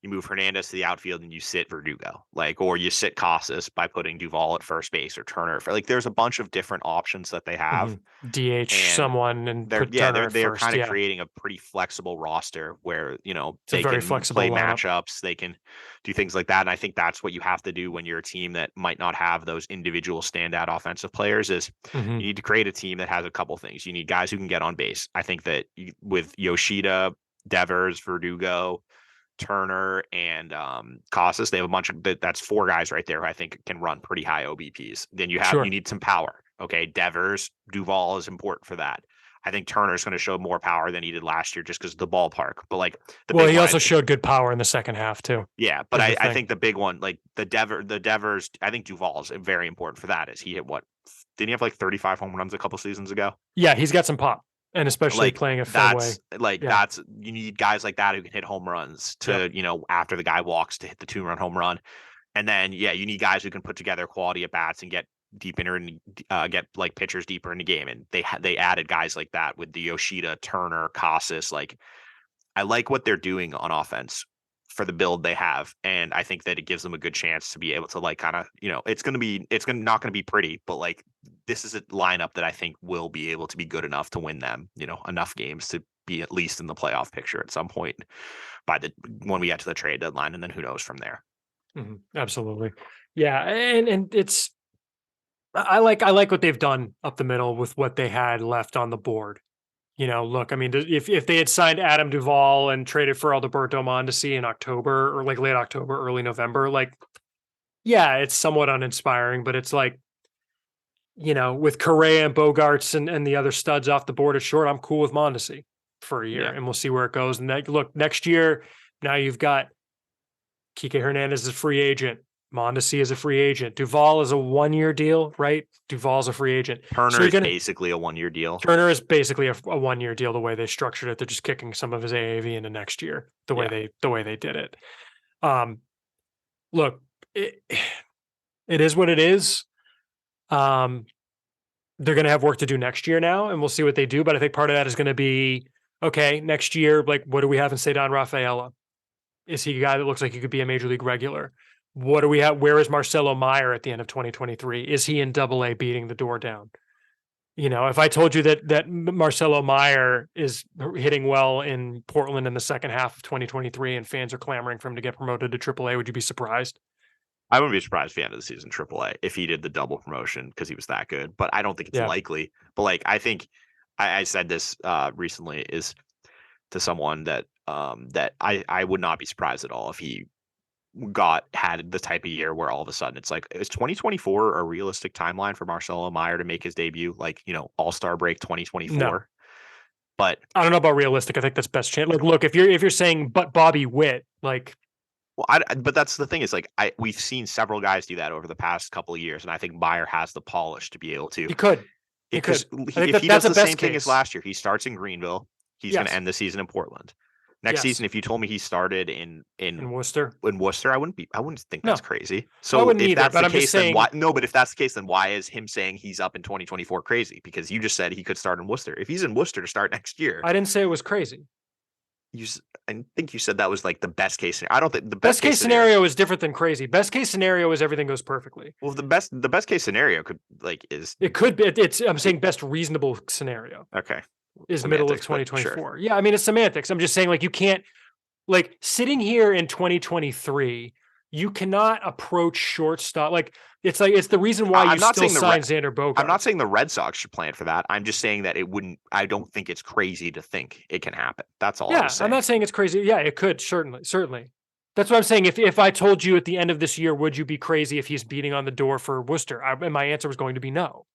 you move Hernandez to the outfield and you sit Verdugo, or you sit Casas by putting Duvall at first base or Turner. There's a bunch of different options that they have. DH someone and they're kind of creating a pretty flexible roster where, they can play matchups, they can do things like that. And I think that's what you have to do when you're a team that might not have those individual standout offensive players is you need to create a team that has a couple things. You need guys who can get on base. I think that with Yoshida, Devers, Verdugo, Turner, and Casas, they have a bunch of that's 4 guys right there who I think can run pretty high OBPs. Then you need some power. Okay, Devers, Duvall is important for that. I think Turner's going to show more power than he did last year just because of the ballpark. But he also showed good power in the second half too. Yeah, but I think the big one, like the Devers, I think Duvall is very important for that. Is he hit didn't he have 35 home runs a couple seasons ago? Yeah, he's got some pop. And especially playing a Fenway. That's you need guys like that who can hit home runs to, after the guy walks to hit the 2-run home run. And then, yeah, you need guys who can put together quality at bats and get deep in get like pitchers deeper in the game. And they added guys like that with the Yoshida, Turner, Casas. Like, I like what they're doing on offense for the build they have, and I think that it gives them a good chance to be able to like kind of, it's not going to be pretty, but like this is a lineup that I think will be able to be good enough to win them, enough games to be at least in the playoff picture at some point when we get to the trade deadline, and then who knows from there. Absolutely. Yeah. And it's, I like what they've done up the middle with what they had left on the board. Look, I mean, if they had signed Adam Duvall and traded for Alberto Mondesi in October or like late October, early November, like, yeah, it's somewhat uninspiring, but it's like, with Correa and Bogarts and the other studs off the board at short, I'm cool with Mondesi for a year, Yeah. and we'll see where it goes. And look, next year, now you've got Kike Hernandez is a free agent. Mondesi is a free agent. Duvall is a 1-year deal, right? Duvall's a free agent. Turner is basically a 1-year deal. Turner is basically a 1-year deal. The way they structured it, they're just kicking some of his AAV into next year. The way they did it. Look, it is what it is. They're going to have work to do next year now, and we'll see what they do. But I think part of that is going to be, okay, next year, like, what do we have in Cedar Rafaela? Is he a guy that looks like he could be a major league regular? What do we have? Where is Marcelo Meyer at the end of 2023? Is he in Double-A beating the door down? If I told you that Marcelo Meyer is hitting well in Portland in the second half of 2023 and fans are clamoring for him to get promoted to Triple-A, would you be surprised? I wouldn't be surprised if the end of the season Triple-A if he did the double promotion because he was that good, but I don't think it's likely. But like, I think I said this recently is to someone that I would not be surprised at all if he had the type of year where all of a sudden it's like, is 2024 a realistic timeline for Marcelo Meyer to make his debut? Like, All-Star break 2024. No. But I don't know about realistic. I think that's best chance. Like, look, if you're saying but Bobby Witt, like, well, but that's the thing is like we've seen several guys do that over the past couple of years, and I think Meyer has the polish to be able to. He could. Because if he does the same thing as last year, he starts in Greenville. He's going to end the season in Portland. Next season, if you told me he started in Worcester, I wouldn't think that's crazy. So I wouldn't if either, that's but the I'm case, just saying, then why? No, but if that's the case, then why is him saying he's up in 2024 crazy? Because you just said he could start in Worcester. If he's in Worcester to start next year, I didn't say it was crazy. I think you said that was like the best case scenario. I don't think the best case scenario is different than crazy. Best case scenario is everything goes perfectly. Well, the best case scenario could be I'm saying best reasonable scenario. Okay. Is middle of 2024. Sure. Yeah, I mean, it's semantics. I'm just saying, like, you can't, like, sitting here in 2023, you cannot approach shortstop. Like, it's the reason why you still sign Xander Bogaerts. I'm not saying the Red Sox should plan for that. I'm just saying that I don't think it's crazy to think it can happen. That's all. Yeah, I'm not saying it's crazy. Yeah, it could, certainly. That's what I'm saying. If I told you at the end of this year, would you be crazy if he's beating on the door for Worcester? And my answer was going to be no.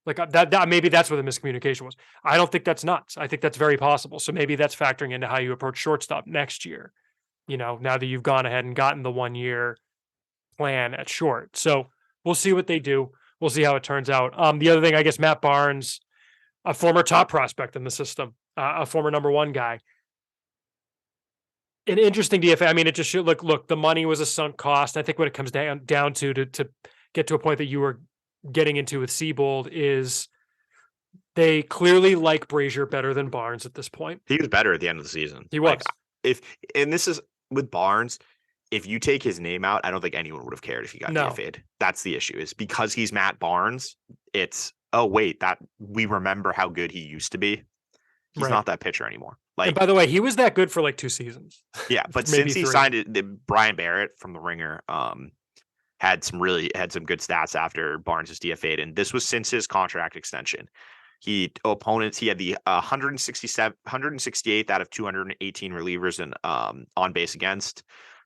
Like, that maybe that's where the miscommunication was. I don't think that's nuts. I think that's very possible. So maybe that's factoring into how you approach shortstop next year. Now that you've gone ahead and gotten the 1-year plan at short. So we'll see what they do. We'll see how it turns out. The other thing, I guess, Matt Barnes, a former top prospect in the system, a former number 1 guy. An interesting DFA. I mean, it just should look, the money was a sunk cost. I think what it comes down to get to a point that you were getting into with Seabold is they clearly like Brazier better than Barnes at this point. He was better at the end of the season. He was. And this is with Barnes, if you take his name out, I don't think anyone would have cared if he got DFA'd. That's the issue, is because he's Matt Barnes, it's, oh wait, that we remember how good he used to be. He's not that pitcher anymore. Like, and by the way, he was that good for like 2 seasons. Yeah, but since he signed it, Brian Barrett from The Ringer had some good stats after Barnes was DFA'd, and this was since his contract extension. He had the 168th out of 218 relievers in on base against,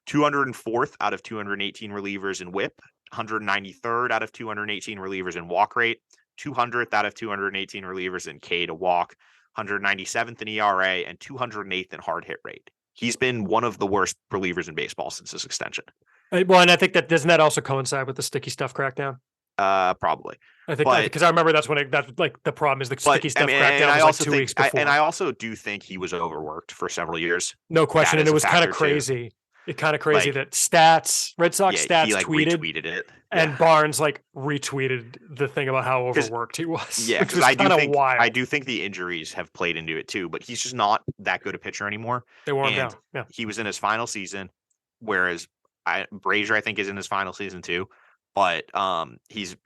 204th out of 218 relievers in WHIP, 193rd out of 218 relievers in walk rate, 200th out of 218 relievers in K to walk, 197th in ERA, and 208th in hard hit rate. He's been one of the worst relievers in baseball since his extension. Well, and I think doesn't that also coincide with the sticky stuff crackdown? Probably. I think because I remember that's like the problem is the sticky stuff crackdown was like 2 weeks before. And I also do think he was overworked for several years. No question, and it was kind of crazy. It's kind of crazy Like, that stats, Red Sox yeah, stats he like tweeted retweeted it. Yeah. and Barnes like retweeted the thing about how Because overworked he was, yeah, which because was kind of I wild. do think the injuries have played into it too, but he's just not that good a pitcher anymore. They wore him And down. Yeah. he was in his final season, whereas Brazier I think is in his final season too. But he's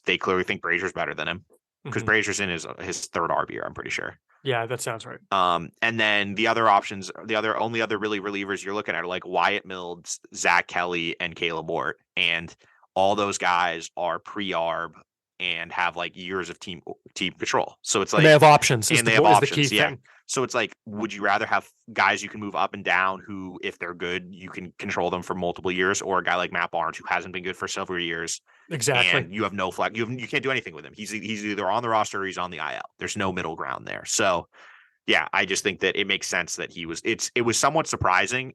they clearly think Brazier's better than him because Mhm. Brazier's in his third RB year, I'm pretty sure. Yeah, that sounds right. And then the other options, only other really relievers you're looking at are like Wyatt Mills, Zach Kelly, and Caleb Ward, and all those guys are pre-arb and have like years of team control. So it's And they like, have options and they have is the key options, yeah. thing. So it's like, would you rather have guys you can move up and down who, if they're good, you can control them for multiple years, or a guy like Matt Barnes who hasn't been good for several years Exactly. and you have no flag, you can't do anything with him. He's either on the roster or he's on the IL. There's no middle ground there. So yeah, I just think that it makes sense that it was somewhat surprising,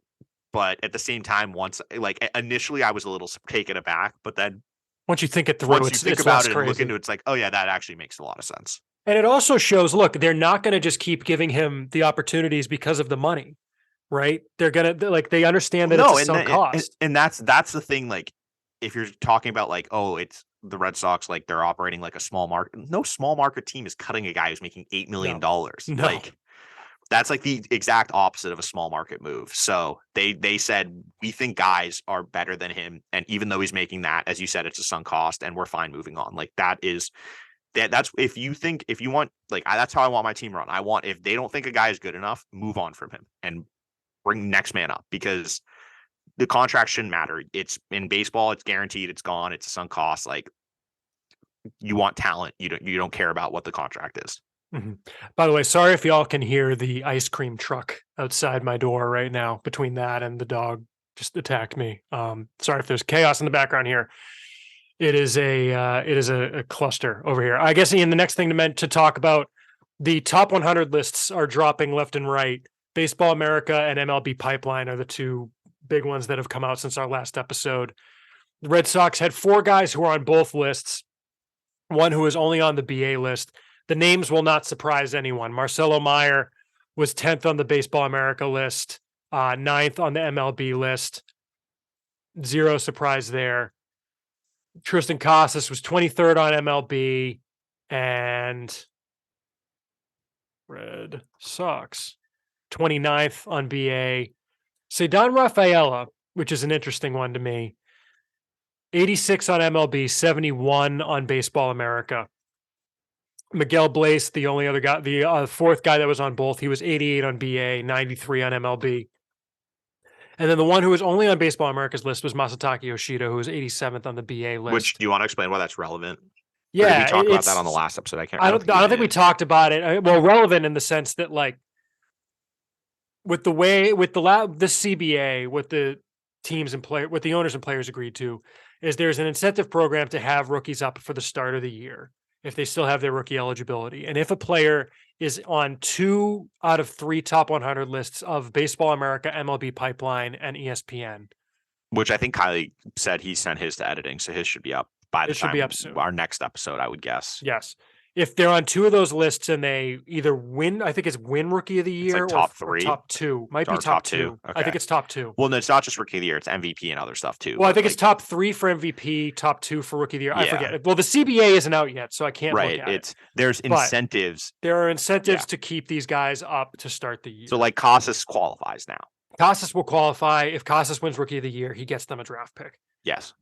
but at the same time, once like initially I was a little taken aback, but then Once you think it through, once you think it's about less it and look crazy. into it, it's like, oh yeah, that actually makes a lot of sense. And it also shows, look, they're not going to just keep giving him the opportunities because of the money, right? They're going to like, they understand that No, it's a sunk cost. and that's the thing. Like, if you're talking about like, oh, it's the Red Sox, like they're operating like a small market. No small market team is cutting a guy who's making $8 million. No. Like, that's like the exact opposite of a small market move. So they said we think guys are better than him, and even though he's making that, as you said, it's a sunk cost, and we're fine moving on. Like that's if you want like that's how I want my team run. I want if they don't think a guy is good enough, move on from him and bring next man up because the contract shouldn't matter. It's in baseball, it's guaranteed, it's gone, it's a sunk cost. Like you want talent, you don't care about what the contract is. Mm-hmm. By the way, sorry if y'all can hear the ice cream truck outside my door right now. Between that and the dog just attacked me. Sorry if there's chaos in the background here. It is a cluster over here. I guess Ian, the next thing to talk about, the top 100 lists are dropping left and right. Baseball America and MLB Pipeline are the two big ones that have come out since our last episode. The Red Sox had 4 guys who are on both lists, one who is only on the BA list. The names will not surprise anyone. Marcelo Meyer was 10th on the Baseball America list, 9th on the MLB list. Zero surprise there. Tristan Casas was 23rd on MLB, and Red Sox 29th on BA. Cedar Rafaela, which is an interesting one to me, 86 on MLB, 71 on Baseball America. Miguel Blaze, the only other guy, the fourth guy that was on both, he was 88 on BA, 93 on MLB. And then the one who was only on Baseball America's list was Masataka Yoshida, who was 87th on the BA list. Which, do you want to explain why that's relevant? Yeah, or did we talk about that on the last episode? I don't think we talked about it. Well, relevant in the sense that like with the CBA, what the teams and what the owners and players agreed to is there's an incentive program to have rookies up for the start of the year if they still have their rookie eligibility. And if a player is on 2 out of 3 top 100 lists of Baseball America, MLB Pipeline, and ESPN. Which I think Kylie said he sent his to editing, so his should be up by the time our next episode, I would guess. Yes. If they're on 2 of those lists and they either win, I think it's win Rookie of the Year, like top 3, or top 2. Might be top 2. Okay. I think it's top 2. Well, no, it's not just Rookie of the Year; it's MVP and other stuff too. Well, I think it's top 3 for MVP, top 2 for Rookie of the Year. Yeah. I forget. Well, the CBA isn't out yet, so I can't look at it. There's incentives. There are incentives to keep these guys up to start the year. So, like Casas qualifies now. Casas will qualify if Casas wins Rookie of the Year. He gets them a draft pick. Yes.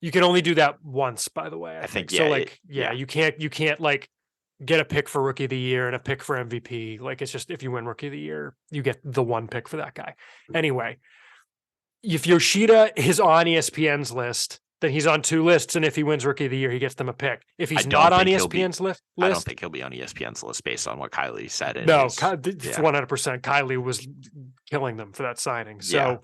You can only do that once, by the way. I think. So, like, you can't like get a pick for Rookie of the Year and a pick for MVP. Like, it's just if you win Rookie of the Year, you get the one pick for that guy. Anyway, if Yoshida is on ESPN's list, then he's on 2 lists, and if he wins Rookie of the Year, he gets them a pick. If he's not on ESPN's list, I don't think he'll be on ESPN's list based on what Kylie said. No, 100%. Kylie was killing them for that signing, so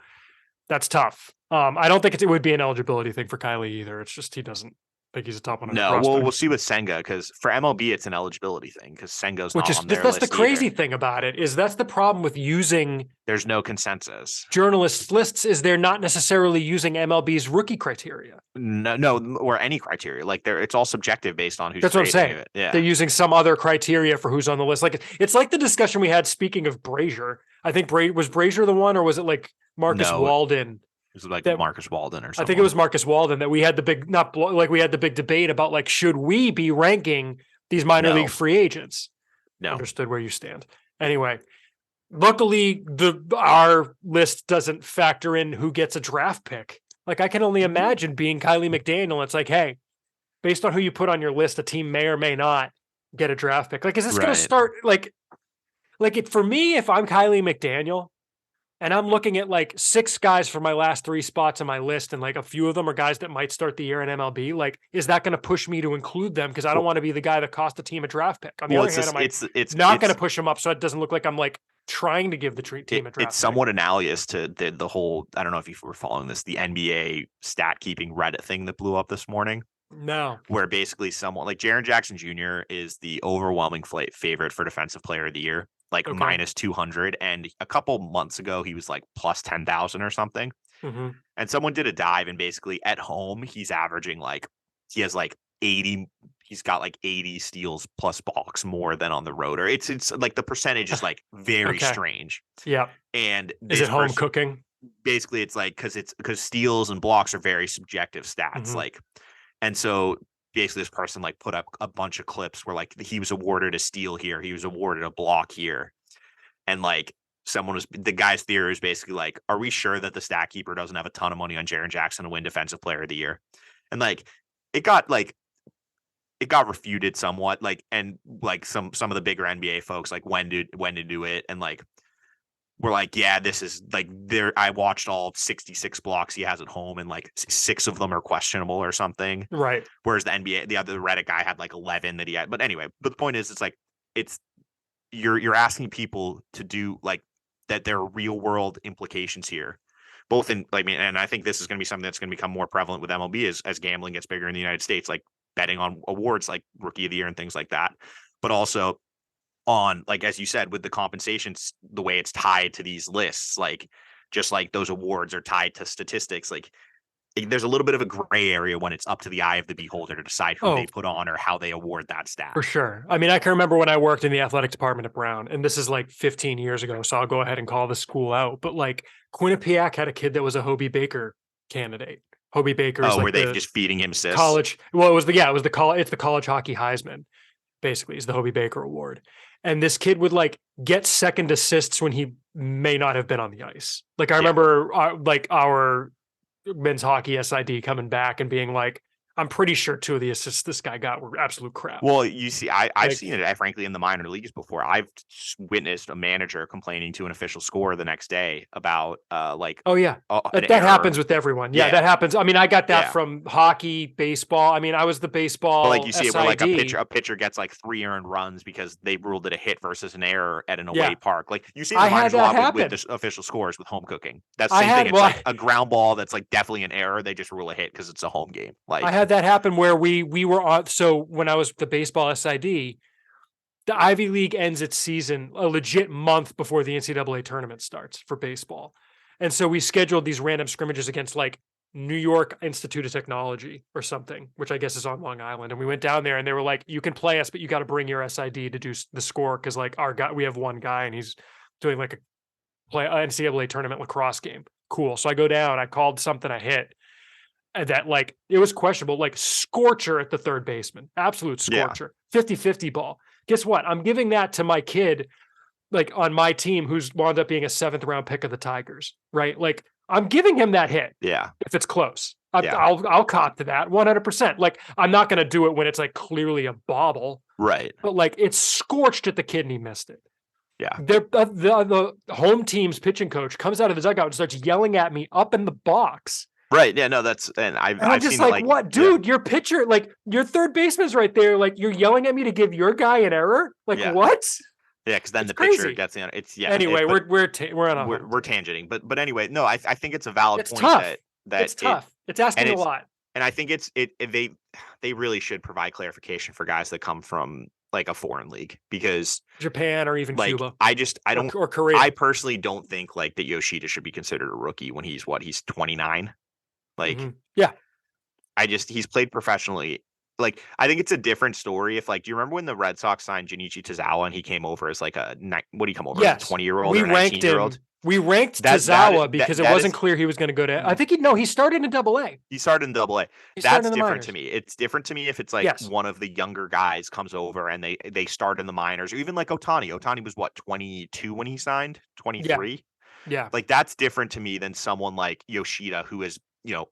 that's tough. I don't think it would be an eligibility thing for Kylie either. It's just he doesn't think he's a top 100 No, prospect. well, we'll see with Senga because for MLB it's an eligibility thing because Senga's not on their that's list the crazy either. thing about it is that's the problem with using. There's no consensus. Journalists' lists is they're not necessarily using MLB's rookie criteria. No, or any criteria. Like it's all subjective based on who's. That's what I'm saying. Yeah, they're using some other criteria for who's on the list. Like it's like the discussion we had. Speaking of Brazier, I think was Brazier the one, or was it like Marcus No, it Walden. was like That Marcus Walden or I think it someone. was Marcus Walden that we had the big we had the big debate about like should we be ranking these minor league No, free agents? no. Understood where you stand. Anyway, luckily our list doesn't factor in who gets a draft pick. Like I can only imagine being Kylie McDaniel. It's like, hey, based on who you put on your list, a team may or may not get a draft pick. Like, is this going to Right. start like it for me? If I'm Kylie McDaniel and I'm looking at like 6 guys for my last 3 spots on my list, and like a few of them are guys that might start the year in MLB, like, is that going to push me to include them? Because I don't Well, want to be the guy that cost a team a draft pick. On the well, other it's hand, this, am I not going to push them up so it doesn't look like I'm like trying to give the team a it's draft pick? somewhat analogous to the whole. I don't know if you were following this, the NBA stat keeping Reddit thing that blew up this morning, No. where basically someone like Jaren Jackson Jr. is the overwhelming favorite for Defensive Player of the Year, like Okay. minus 200. And a couple months ago, he was like plus 10,000 or something. Mm-hmm. And someone did a dive, and basically at home, he's averaging he has like 80. He's got like 80 steals plus balks more than on the road. Or it's like the percentage is like very Okay. strange. Yeah. And Is it home cooking? basically it's like because steals and blocks are very subjective stats. Mm-hmm. Like, and so basically this person like put up a bunch of clips where like he was awarded a steal here, he was awarded a block here, and like the guy's theory is basically like, are we sure that the stat keeper doesn't have a ton of money on Jaren Jackson to win Defensive Player of the Year? And it got like it got refuted somewhat, like, and like some of the bigger NBA folks like when to do it, and like we're like, yeah, this is like there. I watched all 66 blocks he has at home, and like 6 of them are questionable or something. Right. Whereas the NBA, the other Reddit guy had like 11 that he had. But anyway, but the point is, it's like it's you're asking people to do like that. There are real world implications here, both in like, I mean, and I think this is going to be something that's going to become more prevalent with MLB as gambling gets bigger in the United States, like betting on awards like Rookie of the Year and things like that, but also on, like, as you said, with the compensations, the way it's tied to these lists, like just like those awards are tied to statistics, like there's a little bit of a gray area when it's up to the eye of the beholder to decide who they put on or how they award that stat. For sure. I mean, I can remember when I worked in the athletic department at Brown, and this is like 15 years ago, so I'll go ahead and call the school out. But like Quinnipiac had a kid that was a Hobie Baker candidate. Hobie Baker is Were like they the just feeding him assists? college. Well, it was the college. It's the college hockey Heisman, basically, is the Hobie Baker Award. And this kid would like get second assists when he may not have been on the ice. Like I remember, our men's hockey SID coming back and being like, I'm pretty sure 2 of the assists this guy got were absolute crap. Well, you see, I've seen it, frankly, in the minor leagues before. I've witnessed a manager complaining to an official scorer the next day about oh yeah, that happens with everyone. Yeah, that happens. I mean, I got that from hockey, baseball. I mean, I was the baseball. But like you see SID. it where like a pitcher gets like 3 earned runs because they ruled it a hit versus an error at an away park. Like you see the minors a lot with the official scores with home cooking. That's the same thing. It's like a ground ball that's like definitely an error. They just rule a hit because it's a home game. Like I had that happen where we were on. So when I was the baseball SID, the Ivy League ends its season a legit month before the NCAA tournament starts for baseball. And so we scheduled these random scrimmages against like New York Institute of Technology or something, which I guess is on Long Island. And we went down there and they were like, you can play us, but you got to bring your SID to do the score. Cause like our guy, we have one guy and he's doing like a NCAA tournament lacrosse game. Cool. So I go down, I called something, I hit. And that like, it was questionable, like scorcher at the third baseman, absolute scorcher, 50-50 ball. Guess what? I'm giving that to my kid, like on my team, who's wound up being a 7th round pick of the Tigers, right? Like I'm giving him that hit. Yeah. If it's close, I'll cop to that 100%. Like I'm not going to do it when it's like clearly a bobble, right? But like it's scorched at the kid and he missed it. Yeah. The home team's pitching coach comes out of the dugout and starts yelling at me up in the box. Right. Yeah. No, I'm just like, what, dude? Your pitcher, like your third baseman's right there. Like you're yelling at me to give your guy an error. Like what? Yeah, because then the pitcher gets in. It's Anyway, we're tangenting, but anyway, no, I think it's a valid point tough. that it's tough. It's asking a lot, and I think they really should provide clarification for guys that come from like a foreign league, because Japan or even like, Cuba. I don't or Korea. I personally don't think like that Yoshida should be considered a rookie when he's 29. Like, yeah, he's played professionally like I think it's a different story. If like, do you remember when the Red Sox signed Junichi Tazawa and he came over as like what did he come over as a Yes, 20-year-old we or a ranked 19-year-old? him. We ranked That Tazawa because it that wasn't is clear he was going to go to. I think he started in Double A. he started in Double A. He started That's in the different to minors. me. It's different to me if it's like Yes. one of the younger guys comes over and they start in the minors, or even like Otani. Otani was what, 22 when he signed, Yeah. 23. Yeah. Like that's different to me than someone like Yoshida, who is,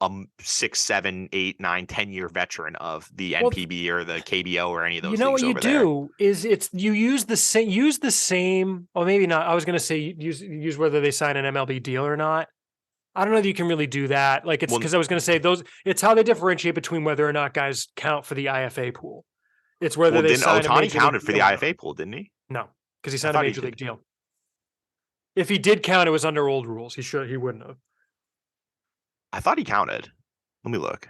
a 6, 7, 8, 9, 10-year veteran of the Well, NPB or the KBO or any of you those know what leagues you over there. do is you use the same, or maybe not. I was going to say use whether they sign an MLB deal or not. I don't know if you can really do that. Like it's Well, because I was going to say it's how they differentiate between whether or not guys count for the IFA pool. It's whether they didn't sign a Otani major league counted for deal the or not. IFA pool, didn't he? No, because he I signed a thought he major league did. deal. If he did count, it was under old rules. He wouldn't have. I thought he counted. Let me look.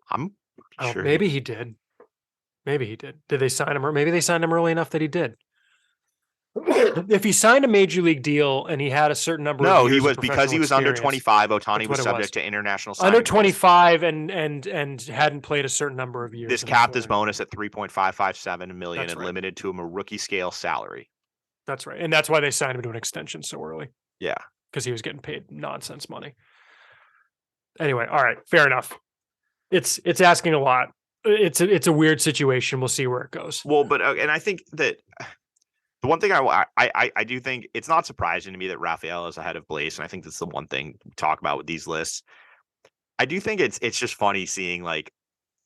I'm pretty Oh, sure maybe he did. Maybe he did. Did they sign him? Or maybe they signed him early enough that he did. If he signed a major league deal and he had a certain number of No, he years of was because professional he was under experience, 25. Otani that's was what it was. subject to international Under signing rules. 25 and hadn't played a certain number of years. This in capped the his bonus at 3.557 million That's and right. limited to him a rookie scale salary. That's right. And that's why they signed him to an extension so early. Yeah. Because he was getting paid nonsense money. Anyway, all right, fair enough. It's asking a lot. It's a weird situation. We'll see where it goes. Well, but and I think that the one thing I do think it's not surprising to me that Raphael is ahead of Blaze, and I think that's the one thing we talk about with these lists. I do think it's just funny seeing like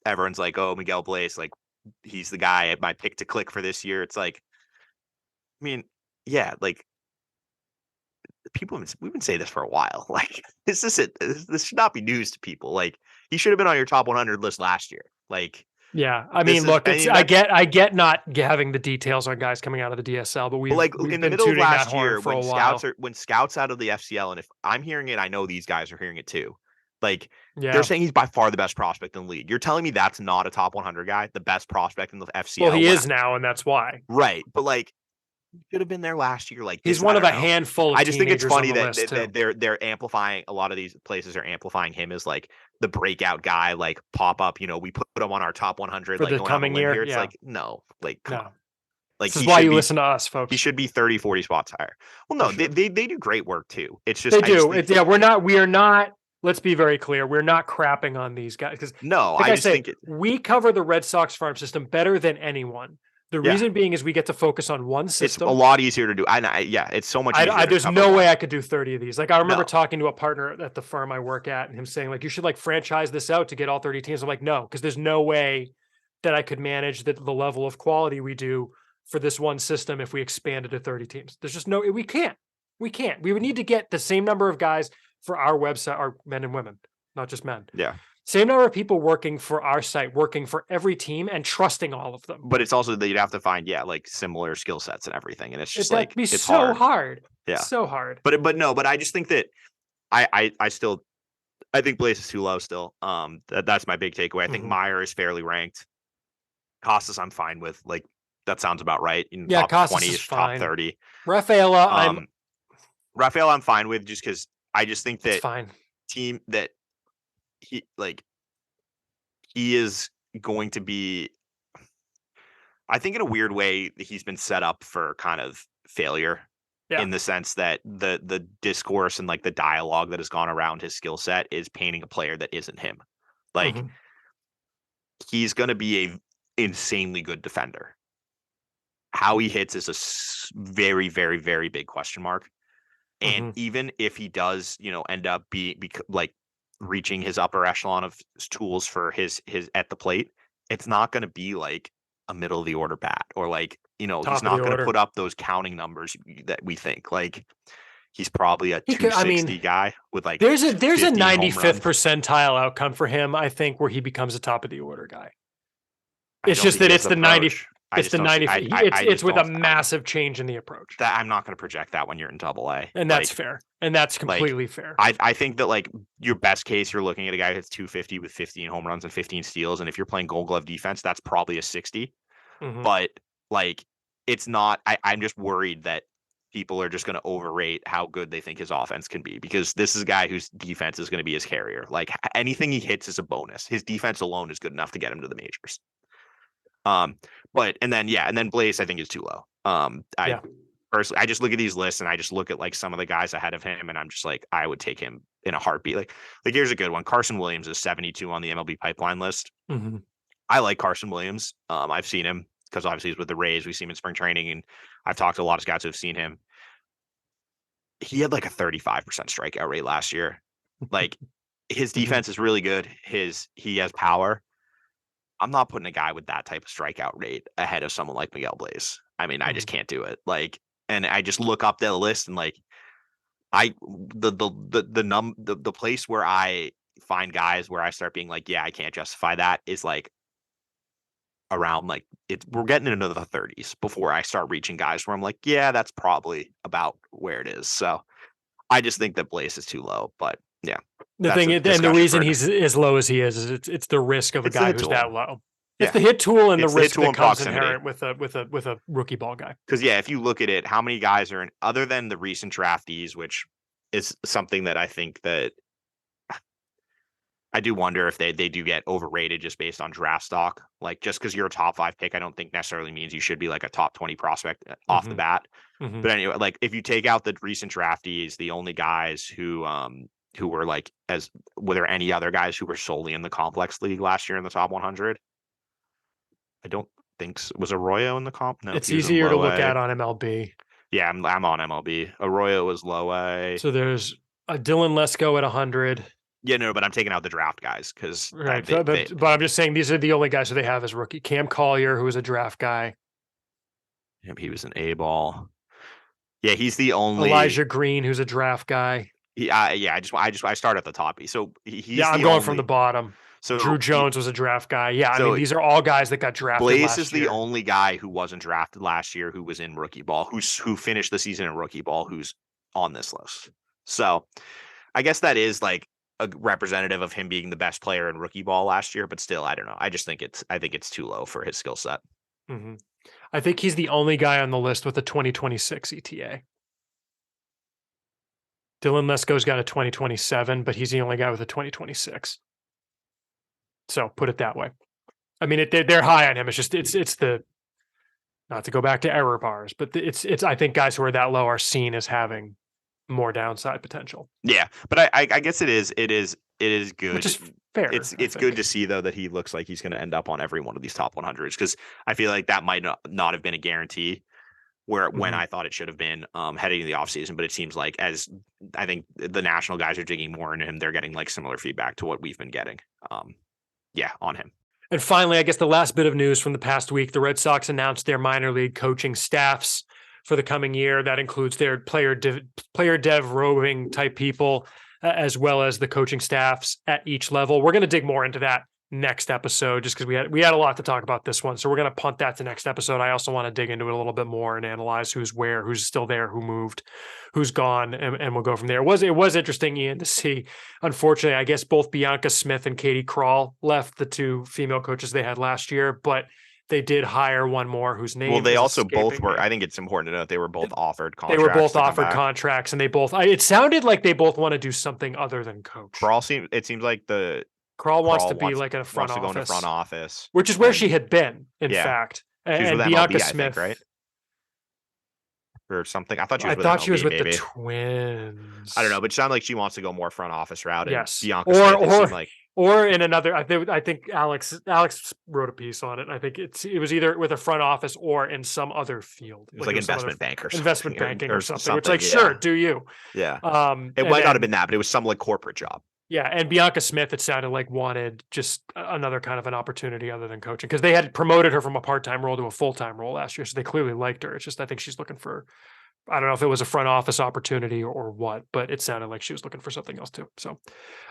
everyone's like, oh, Miguel Blaze, like he's the guy at my pick to click for this year. It's like, I mean, yeah, like we've been saying this for a while. Like this should not be news to people. Like he should have been on your top 100 list last year. Like Yeah, I mean, look, I get not having the details on guys coming out of the DSL, but we've in the been middle of tooting that last horn year for a when while. scouts out of the FCL, and if I'm hearing it, I know these guys are hearing it too. Like Yeah, they're saying he's by far the best prospect in the league. You're telling me that's not a top 100 guy, the best prospect in the FCL? well, he is now, and that's why. Right, but like should have been there last year. Like He's this, one I of a don't know. handful of I just think it's teenagers funny on the that, list, too. that they're amplifying, a lot of these places are amplifying him as like the breakout guy, like pop up. We put him on our top 100 for like the going out on a coming limb year. here. It's Yeah, like no, like come no. on. Like This is he why should you be listen to us, he folks. should be 30, 40 spots higher. Well, no, sure. they do great work too. It's just They I just do. think Yeah, we are not. Let's be very clear. We're not crapping on these guys because, no, like I I just say, think it. we cover the Red Sox farm system better than anyone. The Yeah, reason being is we get to focus on one it's system. a lot easier to do. Yeah, it's so much easier. There's cover no one. way I could do 30 of these. Like I remember No. talking to a partner at the firm I work at and him saying like, you should like franchise this out to get all 30 teams. I'm like, no, because there's no way that I could manage the level of quality we do for this one system if we expanded to 30 teams. There's just we can't. We would need to get the same number of guys for our website, our men and women, not just men. Yeah. Same number of people working for our site, working for every team and trusting all of them. But it's also that you'd have to find, like similar skill sets and everything. And it's just like, That'd be it's so hard. Yeah. So hard. But I just think that I think Blaze is too low still. That's my big takeaway. I think Meyer is fairly ranked. Costas I'm fine with. Like that sounds about right. In top Costas 20 is ish, top 30. Rafaela, Raphael I'm fine with just because I just think that fine. Team that he is going to be, I think in a weird way he's been set up for kind of failure. Yeah. In the sense that the discourse and like the dialogue that has gone around his skill set is painting a player that isn't him. Like he's going to be a insanely good defender. How he hits is a very, very, very big question mark. And even if he does, end up like reaching his upper echelon of tools for his at the plate, it's not going to be like a middle of the order bat or like, he's not going to put up those counting numbers that we think. Like he's probably a 260 guy with like there's a 95th percentile outcome for him, I think, where he becomes a top of the order guy. It's just that it's the 90. It's the 90. It's with a massive change in the approach. That I'm not going to project that when you're in Double A, and that's fair, and that's completely fair. I think that like your best case, you're looking at a guy that's 250 with 15 home runs and 15 steals, and if you're playing Gold Glove defense, that's probably a 60. But like, it's not. I'm just worried that people are just going to overrate how good they think his offense can be because this is a guy whose defense is going to be his carrier. Like anything he hits is a bonus. His defense alone is good enough to get him to the majors. And then Blaze, I think, is too low. I Yeah. personally, I just look at these lists and I just look at like some of the guys ahead of him, and I'm just like, I would take him in a heartbeat. Like here's a good one. Carson Williams is 72 on the MLB pipeline list. Mm-hmm. I like Carson Williams. I've seen him because obviously he's with the Rays. We see him in spring training, and I've talked to a lot of scouts who have seen him. He had like a 35% strikeout rate last year. Like his defense is really good. He has power. I'm not putting a guy with that type of strikeout rate ahead of someone like Miguel Blaze. I mean, I just can't do it. Like, and I just look up the list and like, the place where I find guys where I start being like, yeah, I can't justify that is like around like we're getting into the 30s before I start reaching guys where I'm like, yeah, that's probably about where it is. So I just think that Blaze is too low, but yeah. The That's thing, a and the discussion reason for he's as low as he is it's the risk of a It's the guy hit who's tool. that low. It's Yeah. the hit tool and It's the the hit risk tool that and comes proximity. inherent with a rookie ball guy. Because yeah, if you look at it, how many guys are in other than the recent draftees, which is something that I think that I do wonder if they do get overrated just based on draft stock. Like just because you're a top 5 pick, I don't think necessarily means you should be like a top 20 prospect off the bat. But anyway, like if you take out the recent draftees, the only guys who were like were there any other guys who were solely in the complex league last year in the top 100? I don't think so. Was Arroyo in the comp? No, It's he was in easier to low look A. at on MLB. Yeah, I'm on MLB. Arroyo was low A. So there's a Dylan Lesko at 100. Yeah, no, but I'm taking out the draft guys because Right. But I'm just saying these are the only guys who they have as rookie. Cam Collier, who was a draft guy. he was an A ball. Yeah, he's the only Elijah Green, who's a draft guy. I start at the top. So he's I'm the going only, from the bottom. So Drew Jones was a draft guy. Yeah, I so mean, these are all guys that got drafted Blaze last is the year. only guy who wasn't drafted last year who was in rookie ball, who finished the season in rookie ball, who's on this list. So I guess that is like a representative of him being the best player in rookie ball last year, but still, I don't know. I think it's too low for his skill set. Mm-hmm. I think he's the only guy on the list with a 2026 ETA. Dylan Lesko's got a 2027, but he's the only guy with a 2026. So put it that way. I mean, they're high on him. It's just it's the, not to go back to error bars, but it's I think guys who are that low are seen as having more downside potential. Yeah, but I guess it is good. Which is fair. It's good to see though that he looks like he's going to end up on every one of these top 100s, because I feel like that might not have been a guarantee when I thought it should have been heading into the offseason. But it seems like, as I think the national guys are digging more into him, they're getting like similar feedback to what we've been getting. On him. And finally, I guess the last bit of news from the past week, the Red Sox announced their minor league coaching staffs for the coming year. That includes their player dev roving type people, as well as the coaching staffs at each level. We're going to dig more into that next episode, just because we had a lot to talk about this one. So we're going to punt that to next episode. I also want to dig into it a little bit more and analyze who's where, who's still there, who moved, who's gone, and we'll go from there. It was interesting, Ian, to see. Unfortunately, I guess both Bianca Smith and Katie Krall left, the two female coaches they had last year, but they did hire one more whose name. Well, they also both were. I think it's important to note they were both offered contracts. They were both offered contracts, and they both. It sounded like they both want to do something other than coach. Krall it seems like Krall wants to be like in a front office. Wants to go into front office, which is where she had been, in fact. She was and with Bianca MLB, Smith, I think, right? Or something. I thought she was with the Twins. I don't know, but it sounded like she wants to go more front office route. Yes, Bianca Smith, or in another. I think Alex wrote a piece on it. I think it was either with a front office or in some other field. It was like investment bank or something. Investment banking or something. Which, like, sure, do you? Yeah. It might not have been that, but it was some like corporate job. Yeah, and Bianca Smith, it sounded like, wanted just another kind of an opportunity other than coaching, because they had promoted her from a part-time role to a full-time role last year, so they clearly liked her. It's just, I think she's looking for, I don't know if it was a front office opportunity or what, but it sounded like she was looking for something else too. So,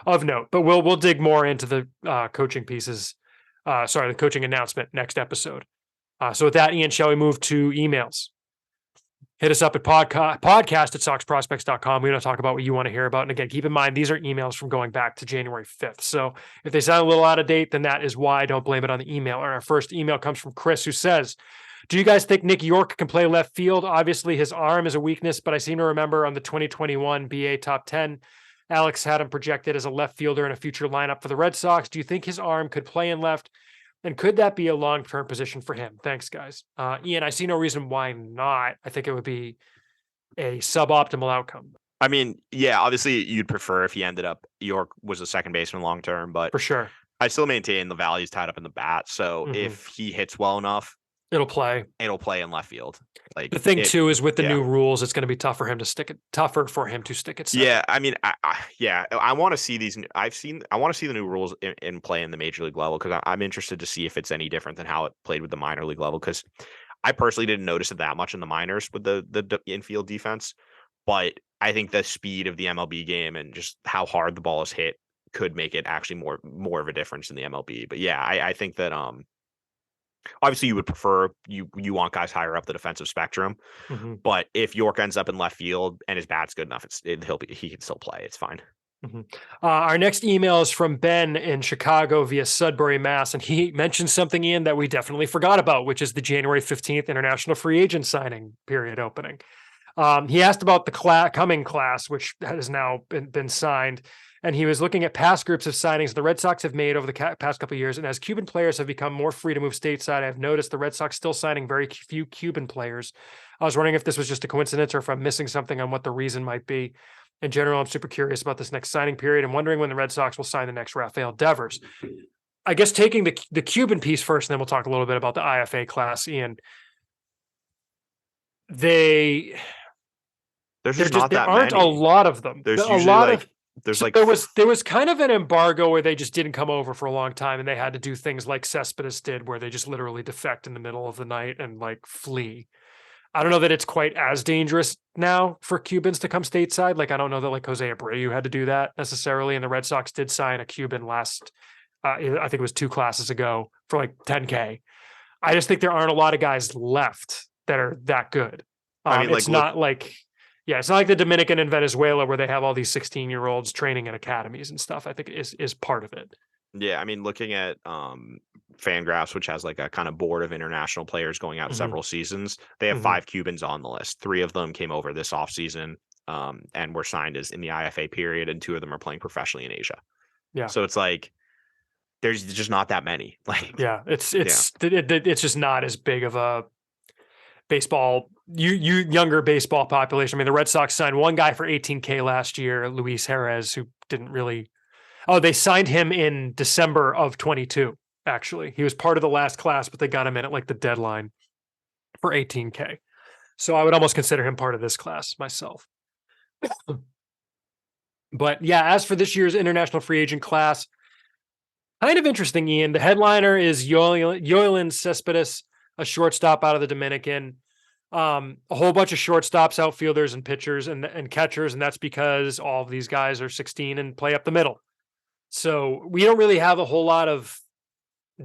of note. But we'll dig more into the coaching pieces. The coaching announcement next episode. So with that, Ian, shall we move to emails? Hit us up at podcast@soxprospects.com. We're going to talk about what you want to hear about. And again, keep in mind, these are emails from going back to January 5th. So if they sound a little out of date, then that is why. Don't blame it on the email. And our first email comes from Chris, who says, do you guys think Nick York can play left field? Obviously, his arm is a weakness, but I seem to remember on the 2021 BA Top 10, Alex had him projected as a left fielder in a future lineup for the Red Sox. Do you think his arm could play in left? And could that be a long-term position for him? Thanks, guys. Ian, I see no reason why not. I think it would be a suboptimal outcome I mean, yeah, obviously you'd prefer if he ended up York was a second baseman long term, but for sure. I still maintain the value's tied up in the bat. So Mhm. if he hits well enough, It'll play. it'll play in left field. The Like thing it, too is with the yeah. new rules, it's going to be tougher for him to stick at second. Yeah, I mean, yeah, I want to see these. I want to see the new rules in play in the major league level because I'm interested to see if it's any different than how it played with the minor league level. Because I personally didn't notice it that much in the minors with the infield defense, but I think the speed of the MLB game and just how hard the ball is hit could make it actually more of a difference in the MLB. But yeah, I think that obviously you would prefer you want guys higher up the defensive spectrum. Mhm. But if York ends up in left field and his bat's good enough, he can still play. It's fine. Mhm. Our next email is from Ben in Chicago via Sudbury, Mass. And he mentioned something, Ian, that we definitely forgot about, which is the January 15th international free agent signing period opening. He asked about the coming class, which has now been signed. And he was looking at past groups of signings the Red Sox have made over the past couple of years. And as Cuban players have become more free to move stateside, I've noticed the Red Sox still signing very few Cuban players. I was wondering if this was just a coincidence or if I'm missing something on what the reason might be. In general, I'm super curious about this next signing period. I'm wondering when the Red Sox will sign the next Rafael Devers. I guess taking the Cuban piece first, and then we'll talk a little bit about the IFA class, Ian. They There's just there not that aren't a many. lot of them. There's A usually lot of there's so like there was kind of an embargo where they just didn't come over for a long time, and they had to do things like Cespedes did, where they just literally defect in the middle of the night and like flee. I don't know that it's quite as dangerous now for Cubans to come stateside. Like I don't know that like Jose Abreu had to do that necessarily, and the Red Sox did sign a Cuban last. I think it was 2 classes ago for like 10K. I just think there aren't a lot of guys left that are that good. I mean, It's not like, yeah, it's not like the Dominican and Venezuela where they have all these 16-year-olds training in academies and stuff. I think is part of it. yeah, I mean, looking at Fangraphs, which has like a kind of board of international players going out Mhm, several seasons, they have mhm. 5 Cubans on the list. 3 of them came over this offseason and were signed as in the IFA period, and 2 of them are playing professionally in Asia. Yeah, So it's like there's just not that many. Like, yeah. yeah, It's just not as big of a baseball younger baseball population. I mean, the Red Sox signed one guy for 18K last year, Luis Jerez, who didn't really. Oh, they signed him in December of 22. Actually, he was part of the last class, but they got him in at like the deadline for 18K. So I would almost consider him part of this class myself. But yeah, as for this year's international free agent class, kind of interesting, Ian. The headliner is Yoelin Cespedes, a shortstop out of the Dominican. A whole bunch of shortstops, outfielders, and pitchers and catchers, and that's because all of these guys are 16 and play up the middle. So we don't really have a whole lot of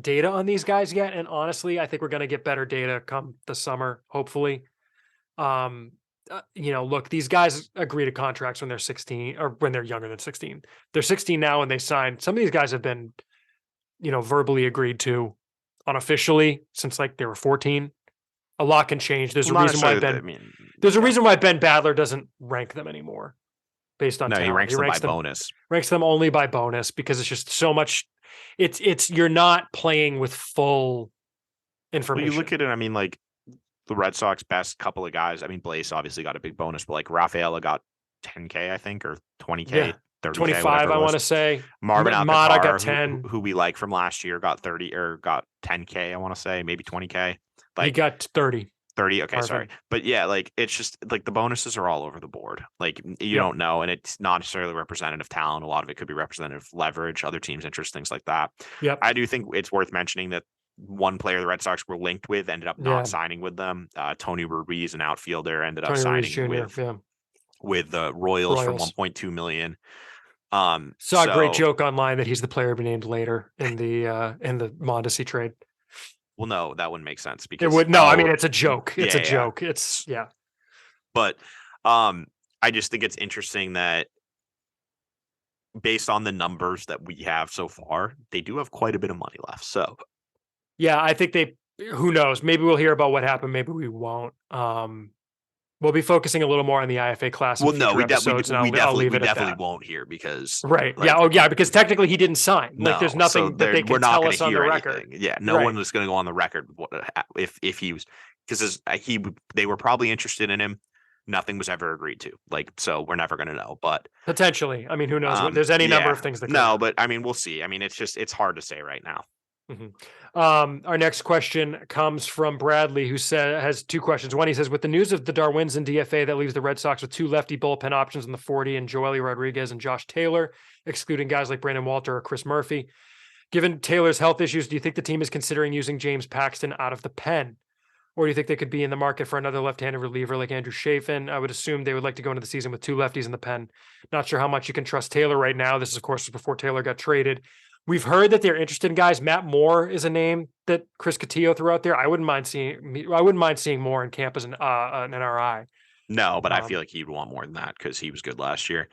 data on these guys yet. And honestly, I think we're going to get better data come the summer, hopefully. Look, these guys agree to contracts when they're 16 or when they're younger than 16. They're 16 now and they signed. Some of these guys have been, verbally agreed to unofficially since like they were 14. A lot can change. well, not necessarily. I mean, There's a yeah, reason why Ben Badler doesn't rank them anymore based on no, he talent. ranks them by bonus. Ranks them only by bonus because it's just so much. It's you're not playing with full Well, you information. look at it. I mean, like the Red Sox best couple of guys. I mean, Blaze obviously got a big bonus, but like Rafaela got 10K, I think, or 20K, Yeah, 30K, 25. whatever I it want was. to say Marvin Mata got Alcantar, 10. who we like from last year, got 30 or got 10K. I want to say maybe 20K, He like got 30. 30. Okay, sorry, Marvin. but yeah, like it's just like the bonuses are all over the board. Like you Yep. don't know, and it's not necessarily representative talent. A lot of it could be representative leverage, other teams' interest, things like that. Yep. I do think it's worth mentioning that one player the Red Sox were linked with ended up Yeah. not signing with them. Tony Ruiz, an outfielder, ended up Tony Ruiz signing Jr. Yeah. with the Royals for Royals. 1.2 million. Saw a great So joke online that he's the player to be named later in the Mondesi trade. well, no, that wouldn't make sense It because would no, I mean it's a joke. It's a yeah, yeah. joke. It's yeah. But I just think it's interesting that based on the numbers that we have so far, they do have quite a bit of money left. So Yeah, I think who knows? Maybe we'll hear about what happened, maybe we won't. We'll be focusing a little more on the IFA class in Well, no, future episodes, and I'll leave we it at definitely that. won't here because Right. Yeah. like Oh, yeah. Because technically he didn't sign. Like, there's no, so nothing that they we're can not tell going to us on the hear record. anything. Yeah, no Right. one was going to go on the record if he was because they were probably interested in him. Nothing was ever agreed to. Like, so we're never going to know. But Potentially. I mean, who knows? There's any number of yeah, things that could no, happen. but I mean, we'll see. I mean, it's hard to say right now. Our next question comes from Bradley, who has two questions. One, he says, with the news of the Darwinzon DFA that leaves the Red Sox with two lefty bullpen options in the 40 and Joely Rodriguez and Josh Taylor, excluding guys like Brandon Walter or Chris Murphy. Given Taylor's health issues, do you think the team is considering using James Paxton out of the pen? Or do you think they could be in the market for another left-handed reliever like Andrew Chafin? I would assume they would like to go into the season with two lefties in the pen. Not sure how much you can trust Taylor right now. This is, of course, before Taylor got traded. We've heard that they're interested in guys. Matt Moore is a name that Chris Cotillo threw out there. I wouldn't mind seeing Moore in camp as an NRI. No, but I feel like he'd want more than that because he was good last year.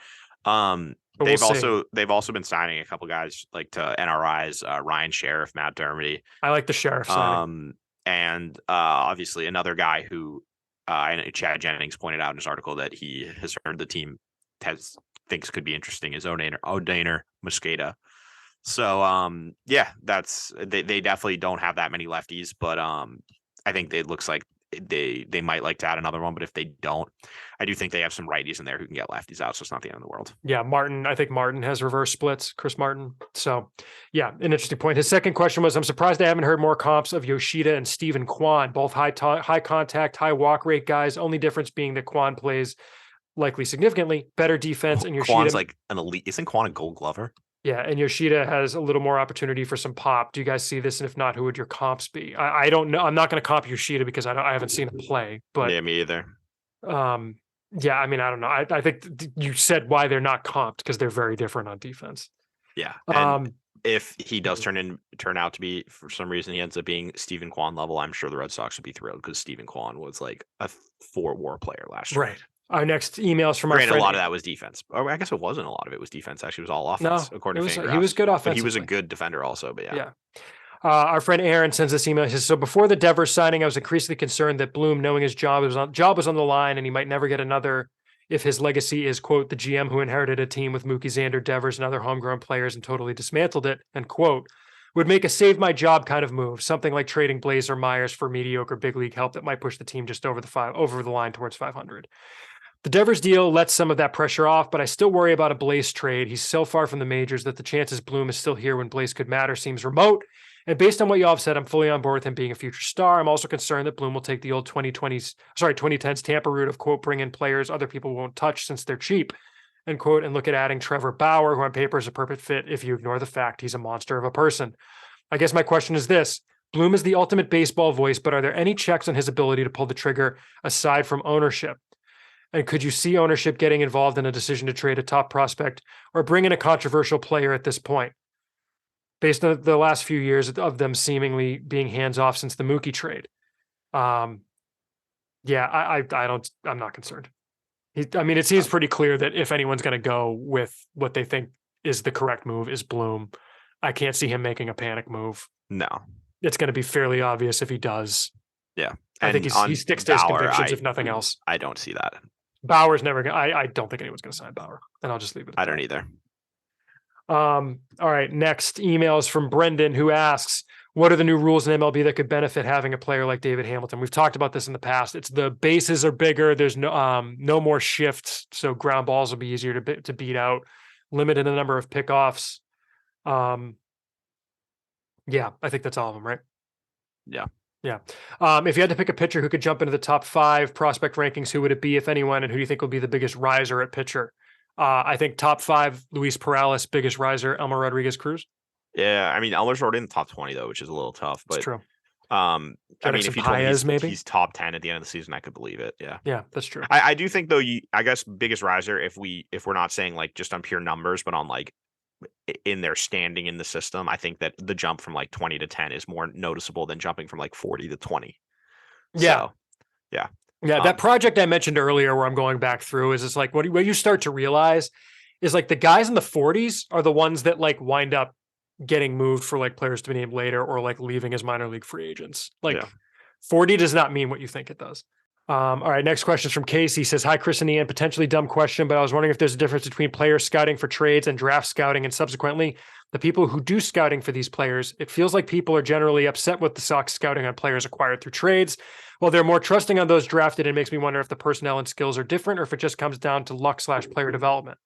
We'll see. They've also been signing a couple guys like to NRIs, Ryan Sheriff, Matt Dermody. I like the Sheriff signing. And obviously another guy who I know Chad Jennings pointed out in his article that he has heard the team thinks could be interesting is Odaner Mosqueda. So yeah, that's they definitely don't have that many lefties, but I think it looks like they might like to add another one, but if they don't, I do think they have some righties in there who can get lefties out, so it's not the end of the world. Yeah, I think Martin has reverse splits, Chris Martin. So yeah, an interesting point. His second question was, I'm surprised I haven't heard more comps of Yoshida and Stephen Kwan, both high contact, high walk rate guys, only difference being that Kwan plays likely significantly better defense, and Yoshida Kwan's like an elite. Isn't Kwan a Gold Glover? Yeah, and Yoshida has a little more opportunity for some pop. Do you guys see this? And if not, who would your comps be? I don't know. I'm not going to comp Yoshida because I haven't seen him play. But yeah, me either. Yeah, I mean, I don't know. I think you said why they're not comped because they're very different on defense. Yeah, and if he does turn out to be, for some reason, he ends up being Stephen Kwan level, I'm sure the Red Sox would be thrilled because Stephen Kwan was like a 4-WAR player last year. Right. Our next emails from Granted, our friend. A lot of that was defense. Or I guess it wasn't a lot of it was defense. Actually, it was all offense. No, according to Fangraphs. He was good offensively. But he was a good defender also. But yeah. Yeah. Our friend Aaron sends this email. He says, so before the Devers signing, I was increasingly concerned that Bloom, knowing his job was on the line and he might never get another if his legacy is, quote, the GM who inherited a team with Mookie Xander, Devers, and other homegrown players and totally dismantled it, and, quote, would make a save my job kind of move, something like trading Blaze or Myers for mediocre big league help that might push the team just over the line towards 500. The Devers deal lets some of that pressure off, but I still worry about a Blaze trade. He's so far from the majors that the chances Bloom is still here when Blaze could matter seems remote. And based on what y'all have said, I'm fully on board with him being a future star. I'm also concerned that Bloom will take the old 2010s Tampa route of, quote, bring in players other people won't touch since they're cheap, and, quote, and look at adding Trevor Bauer, who on paper is a perfect fit if you ignore the fact he's a monster of a person. I guess my question is this. Bloom is the ultimate baseball voice, but are there any checks on his ability to pull the trigger aside from ownership? And could you see ownership getting involved in a decision to trade a top prospect or bring in a controversial player at this point? Based on the last few years of them seemingly being hands-off since the Mookie trade. I'm not concerned. It seems pretty clear that if anyone's going to go with what they think is the correct move is Bloom. I can't see him making a panic move. No. It's going to be fairly obvious if he does. Yeah. I think he sticks to his convictions, if nothing else. I don't see that. Bauer's never going to, I don't think anyone's going to sign Bauer, and I'll just leave it at that. I don't either. All right. Next email is from Brendan, who asks, what are the new rules in MLB that could benefit having a player like David Hamilton? We've talked about this in the past. It's the bases are bigger. There's no more shifts. So ground balls will be easier to beat out, limited the number of pickoffs. Yeah, I think that's all of them, right? Yeah. Yeah. If you had to pick a pitcher who could jump into the top 5 prospect rankings, who would it be, if anyone, and who do you think will be the biggest riser at pitcher? I think top 5, Luis Perales, biggest riser, Elmer Rodriguez Cruz. Yeah, I mean, Elmer's already in the top 20 though, which is a little tough. But it's true. I mean, if you told me he's top 10 at the end of the season, I could believe it. Yeah. Yeah, that's true. I do think though, I guess biggest riser, if we're not saying like just on pure numbers, but on like in their standing in the system, I think that the jump from like 20 to 10 is more noticeable than jumping from like 40 to 20. Yeah. So, yeah. Yeah, that project I mentioned earlier where I'm going back through is it's like what you start to realize is like the guys in the 40s are the ones that like wind up getting moved for like players to be named later or like leaving as minor league free agents. Like 40 does not mean what you think it does. All right, next question is from Casey. He says, hi, Chris and Ian. Potentially dumb question, but I was wondering if there's a difference between player scouting for trades and draft scouting, and subsequently the people who do scouting for these players. It feels like people are generally upset with the Sox scouting on players acquired through trades, while they're more trusting on those drafted. It makes me wonder if the personnel and skills are different, or if it just comes down to luck/player development.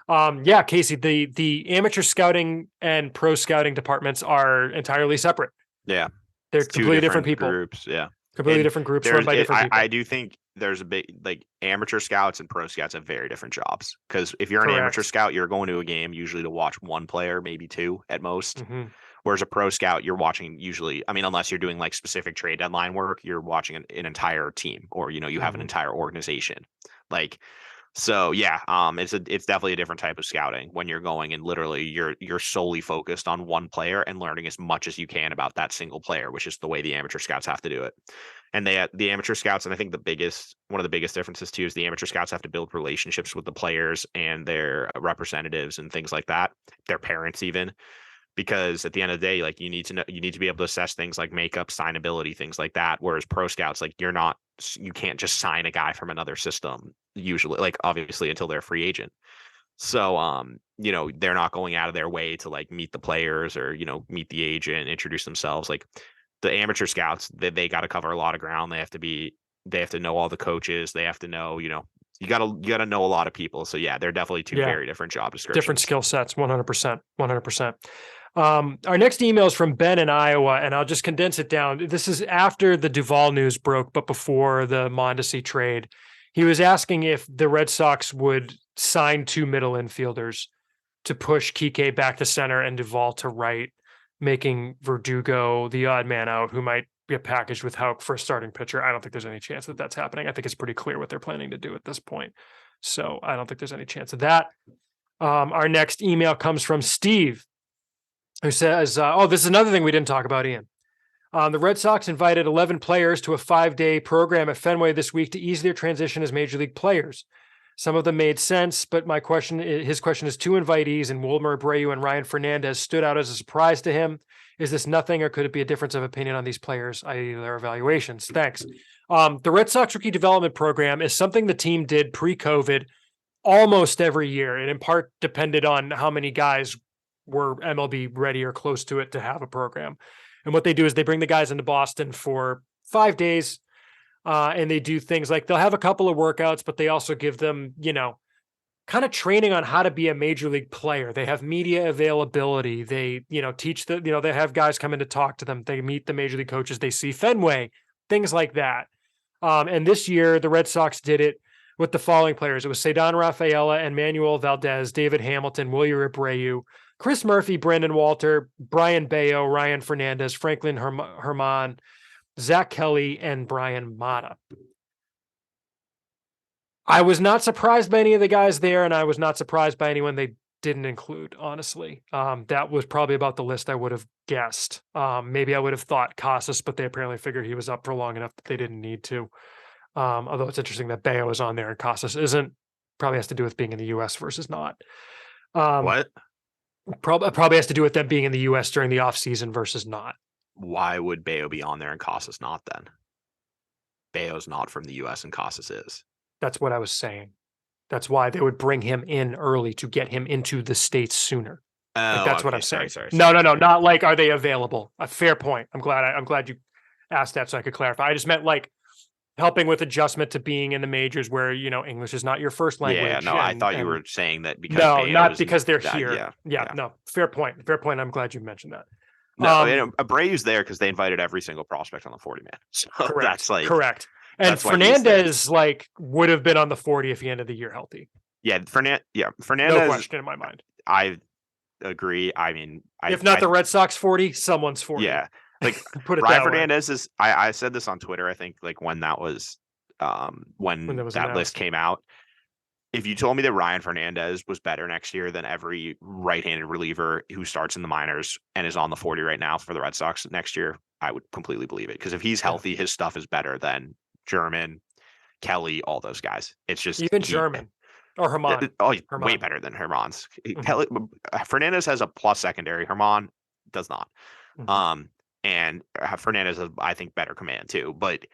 Yeah, Casey, the amateur scouting and pro scouting departments are entirely separate. Yeah, They're it's two completely different people. groups. Yeah, Completely and different groups run by different people. I do think there's a big like amateur scouts and pro scouts have very different jobs. Because if you're an Correct. amateur scout, you're going to a game usually to watch one player, maybe two at most. Mm-hmm. Whereas a pro scout, you're watching usually, I mean, unless you're doing like specific trade deadline work, you're watching an entire team, or you have an entire organization. Like, so yeah, it's definitely a different type of scouting when you're going and literally you're solely focused on one player and learning as much as you can about that single player, which is the way the amateur scouts have to do it. And the amateur scouts, and I think one of the biggest differences too is the amateur scouts have to build relationships with the players and their representatives and things like that, their parents even, because at the end of the day, like you need to be able to assess things like makeup, signability, things like that. Whereas pro scouts, like you can't just sign a guy from another system usually, like obviously until they're a free agent. So, they're not going out of their way to like meet the players or, meet the agent, introduce themselves. Like the amateur scouts, they got to cover a lot of ground. They have to know all the coaches. They have to know, you gotta know a lot of people. So yeah, they're definitely two very different job descriptions. Different skill sets, 100%, 100%. Our next email is from Ben in Iowa, and I'll just condense it down. This is after the Duvall news broke, but before the Mondesi trade. He was asking if the Red Sox would sign 2 middle infielders to push Kike back to center and Duvall to right, making Verdugo the odd man out who might get packaged with Houck for a starting pitcher. I don't think there's any chance that that's happening. I think it's pretty clear what they're planning to do at this point. So I don't think there's any chance of that. Our next email comes from Steve, who says, this is another thing we didn't talk about, Ian. The Red Sox invited 11 players to a 5-day program at Fenway this week to ease their transition as major league players. Some of them made sense, but his question is 2 invitees, and Wilmer Abreu and Ryan Fernandez stood out as a surprise to him. Is this nothing, or could it be a difference of opinion on these players, i.e. their evaluations? Thanks. The Red Sox rookie development program is something the team did pre-COVID almost every year, and in part depended on how many guys were MLB ready or close to it to have a program. And what they do is they bring the guys into Boston for 5 days, and they do things like they'll have a couple of workouts, but they also give them, kind of training on how to be a major league player. They have media availability. They, teach they have guys come in to talk to them. They meet the major league coaches. They see Fenway, things like that. And this year, the Red Sox did it with the following players. It was Cedar Rafaela and Manuel Valdez, David Hamilton, Wilyer Abreu, Chris Murphy, Brandon Walter, Brian Bayo, Ryan Fernandez, Franklin Herman, Zach Kelly, and Brian Mata. I was not surprised by any of the guys there, and I was not surprised by anyone they didn't include, honestly. That was probably about the list I would have guessed. Maybe I would have thought Casas, but they apparently figured he was up for long enough that they didn't need to. Although it's interesting that Bayo is on there and Casas isn't. Probably has to do with being in the U.S. versus not. What? Probably has to do with them being in the U.S. during the off season versus not. Why would Bayo be on there and Casas not then? Bayo's not from the U.S. and Casas is. That's what I was saying. That's why they would bring him in early to get him into the States sooner. That's what I'm saying. Sorry. No. Not like, are they available? A fair point. I'm glad you asked that so I could clarify. I just meant like helping with adjustment to being in the majors where, English is not your first language. Yeah, no, I thought you were saying that because not because they're here. Yeah. No, fair point. I'm glad you mentioned that. No, Abreu's there because they invited every single prospect on the 40 man. So correct, that's like correct. And Fernandez would have been on the 40 if he ended the year healthy. Yeah, Fernandez. No question in my mind. I agree. I mean, if not the Red Sox 40, someone's 40. Yeah, like put it Ryan that Fernandez is. I said this on Twitter. I think like when that was when that announced. List came out. If you told me that Ryan Fernandez was better next year than every right-handed reliever who starts in the minors and is on the 40 right now for the Red Sox next year, I would completely believe it. Because if he's healthy, his stuff is better than German, Kelly, all those guys. It's just even German or Herman. Herman. Way better than Herman's. Mm-hmm. Kelly, Fernandez has a plus secondary. Herman does not. Mm-hmm. And Fernandez has, I think, better command too. But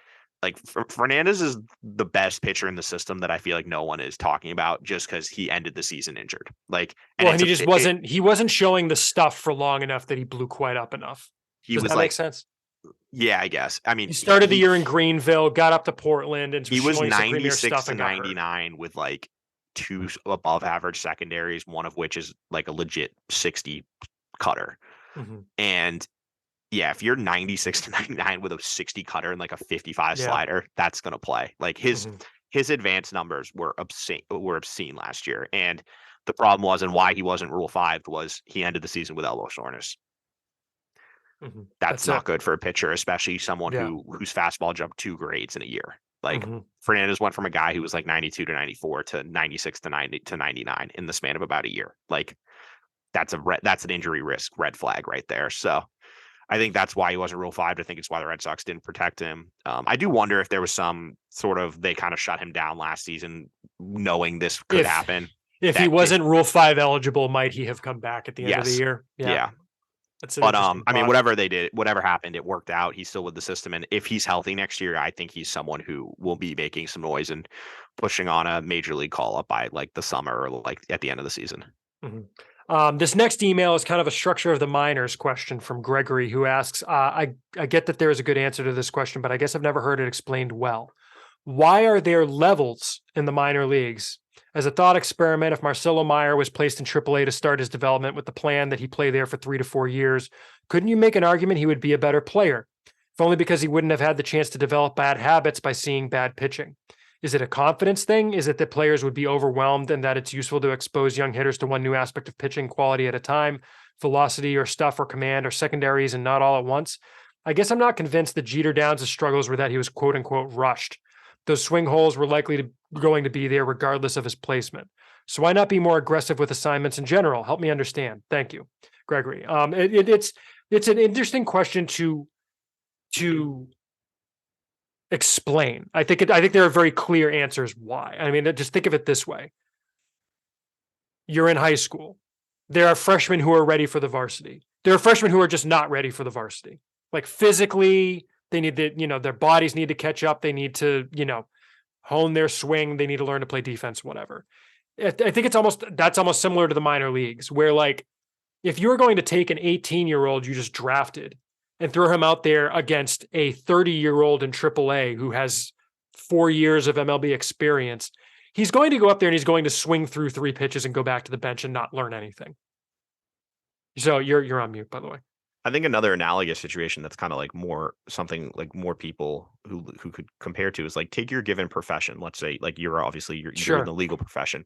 like Fernandez is the best pitcher in the system that I feel like no one is talking about just because he ended the season injured. Like, and Well, and it's he just wasn't showing the stuff for long enough that he blew quite up enough. he Does was that make like, sense? yeah, I guess. I mean, He started the year in Greenville, got up to Portland, and was he was showing some premier 96 stuff to and got hurt. 99 with like two above average secondaries, one of which is like a legit 60 cutter. Mm-hmm. And yeah, if you're 96 to 99 with a 60 cutter and like a 55 Yeah. slider, that's gonna play. Like Mm-hmm. his advanced numbers were obscene last year. And the problem was, and why he wasn't Rule 5 was he ended the season with elbow soreness. Mm-hmm. That's That's it. not good for a pitcher, especially someone Yeah. whose fastball jumped 2 grades in a year. Like Mm-hmm. Fernandez went from a guy who was like 92 to 94 to 96 to 90 to 99 in the span of about a year. Like that's an injury risk red flag right there. So I think that's why he wasn't Rule 5. I think it's why the Red Sox didn't protect him. I do wonder if there was some sort of they kind of shut him down last season, knowing this could If happen. if he That wasn't Rule 5 eligible, might he have come back at the end of the yes, year? Yeah, yeah. that's an But interesting I mean, thought. whatever they did, whatever happened, it worked out. He's still with the system, and if he's healthy next year, I think he's someone who will be making some noise and pushing on a major league call up by like the summer or like at the end of the season. This next email is kind of a structure of the minors question from Gregory, who asks, I get that there is a good answer to this question, but I guess I've never heard it explained well. Why are there levels in the minor leagues? As a thought experiment, if Marcelo Meyer was placed in AAA to start his development with the plan that he play there for 3 to 4 years, couldn't you make an argument he would be a better player? If only because he wouldn't have had the chance to develop bad habits by seeing bad pitching. Is it a confidence thing? Is it that players would be overwhelmed and that it's useful to expose young hitters to one new aspect of pitching quality at a time, velocity or stuff or command or secondaries and not all at once? I guess I'm not convinced that Jeter Downs' struggles were that he was quote unquote rushed. Those swing holes were going to be there regardless of his placement. So why not be more aggressive with assignments in general? Help me understand. Thank you, Gregory. It's an interesting question to explain. I think there are very clear answers why. I mean, just think of it this way. You're in high school. There are freshmen who are ready for the varsity. There are freshmen who are just not ready for the varsity. Like physically, they need their bodies need to catch up. They need to, hone their swing. They need to learn to play defense, whatever. I think that's almost similar to the minor leagues where like, if you're going to take an 18-year-old you just drafted and throw him out there against a 30-year-old in AAA who has 4 years of MLB experience, he's going to go up there and he's going to swing through 3 pitches and go back to the bench and not learn anything. So you're on mute, by the way. I think another analogous situation that's kind of like more something like more people who could compare to is like take your given profession. Let's say like you're in the legal profession.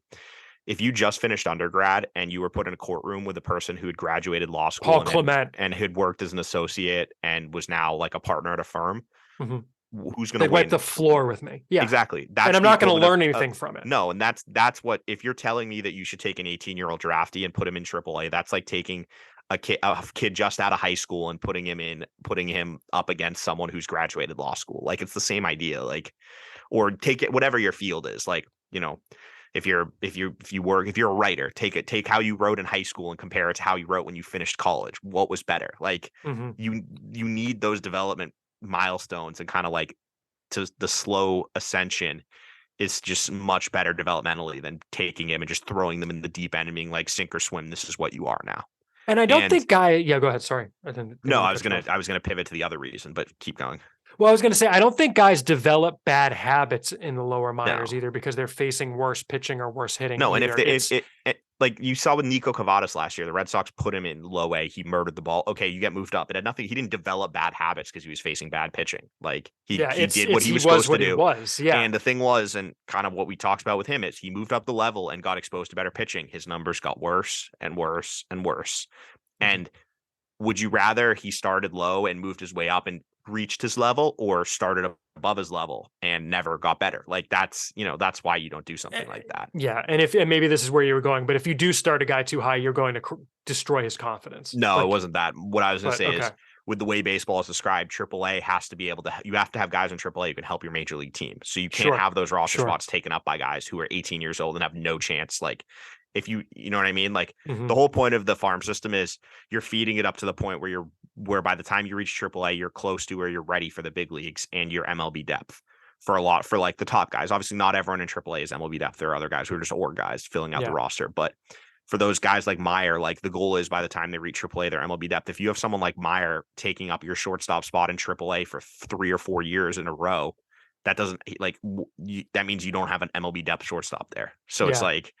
If you just finished undergrad and you were put in a courtroom with a person who had graduated law school Paul Clement and had worked as an associate and was now like a partner at a firm, who's going to They wipe win? the floor with me. Yeah, exactly. That's and I'm not going to learn anything from it. No, and that's what if you're telling me that you should take an 18-year-old draftee and put him in AAA, that's like taking a kid just out of high school and putting him up against someone who's graduated law school. Like it's the same idea. Like, or take it whatever your field is. Like, if you're a writer, take how you wrote in high school and compare it to how you wrote when you finished college. What was better? Like you need those development milestones and kind of like to the slow ascension is just much better developmentally than taking him and just throwing them in the deep end and being like sink or swim. This is what you are now. And I don't think yeah, go ahead. Sorry. I was gonna pivot to the other reason, but keep going. Well, I was going to say, I don't think guys develop bad habits in the lower minors either because they're facing worse pitching or worse hitting. No, either. And if like you saw with Nico Cavadas last year, the Red Sox put him in low A. He murdered the ball. Okay, you get moved up. It had nothing. He didn't develop bad habits because he was facing bad pitching. Like he did what he was supposed to do. And the thing was, and kind of what we talked about with him is he moved up the level and got exposed to better pitching. His numbers got worse and worse and worse. And would you rather he started low and moved his way up and reached his level, or started above his level and never got better? Like that's why you don't do something like that. Yeah. And maybe this is where you were going, but if you do start a guy too high, you're going to destroy his confidence. No, it wasn't that. What I was going to say is with the way baseball is described, AAA has to be able to, you have to have guys in AAA who can help your major league team. So you can't have those roster spots taken up by guys who are 18 years old and have no chance. Like if you know what I mean? Like the whole point of the farm system is you're feeding it up to the point where you're where by the time you reach AAA, you're close to where you're ready for the big leagues and your MLB depth for like the top guys. Obviously, not everyone in AAA is MLB depth. There are other guys who are just org guys filling out the roster. But for those guys like Meyer, like the goal is by the time they reach AAA, their MLB depth. If you have someone like Meyer taking up your shortstop spot in AAA for 3 or 4 years in a row, that doesn't that means you don't have an MLB depth shortstop there. So it's like,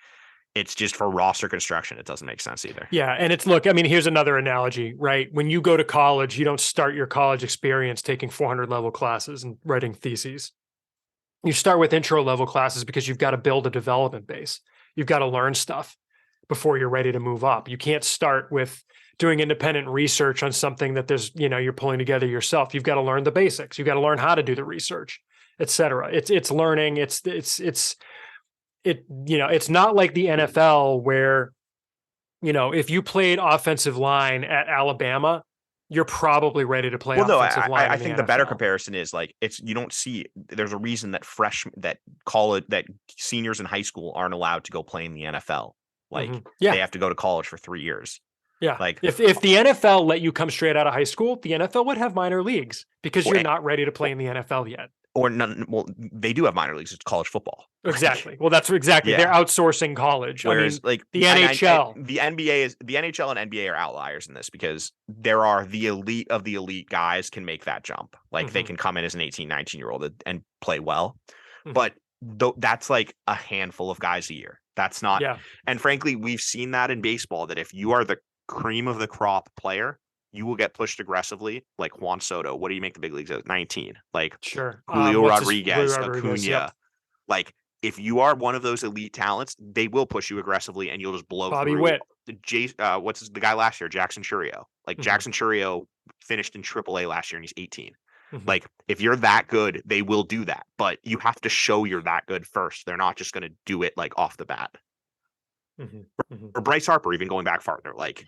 it's just for roster construction. It doesn't make sense either. Yeah. And it's, look, I mean, here's another analogy, right? When you go to college, you don't start your college experience taking 400 level classes and writing theses. You start with intro level classes because you've got to build a development base. You've got to learn stuff before you're ready to move up. You can't start with doing independent research on something that you're pulling together yourself. You've got to learn the basics. You've got to learn how to do the research, et cetera. It's learning. It's not like the NFL where, if you played offensive line at Alabama, you're probably ready to play offensive line. I think the better comparison is like, you don't see, there's a reason that that seniors in high school aren't allowed to go play in the NFL. Like they have to go to college for 3 years. Yeah. Like if the NFL let you come straight out of high school, the NFL would have minor leagues because you're not ready to play in the NFL yet. Or none. Well, they do have minor leagues. It's college football. Exactly. Well, that's exactly. They're outsourcing college. Whereas, like the NHL, the NHL and NBA are outliers in this because there are the elite of the elite guys can make that jump. Like they can come in as an 18, 19-year-old and play well. But that's like a handful of guys a year. That's not. Yeah. And frankly, we've seen that in baseball, that if you are the cream of the crop player, you will get pushed aggressively, like Juan Soto. What do you make the big leagues at 19? Like Julio Rodriguez, Acuna. Like if you are one of those elite talents, they will push you aggressively and you'll just blow Bobby through. Witt. The guy last year, Jackson Chourio. Like Jackson Chourio finished in AAA last year and he's 18. Like if you're that good, they will do that. But you have to show you're that good first. They're not just going to do it like off the bat. Or Bryce Harper, even going back farther, like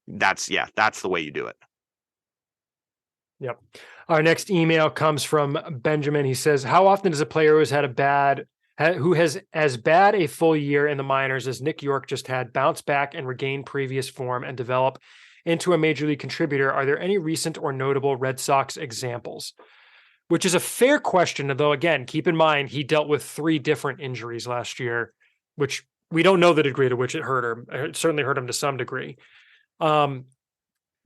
that's the way you do it. Yep. Our next email comes from Benjamin. He says, how often does a player who has as bad a full year in the minors as Nick York just had bounce back and regain previous form and develop into a major league contributor? Are there any recent or notable Red Sox examples? Which is a fair question, though. Again, keep in mind, he dealt with 3 different injuries last year, which we don't know the degree to which it hurt him. It certainly hurt him to some degree.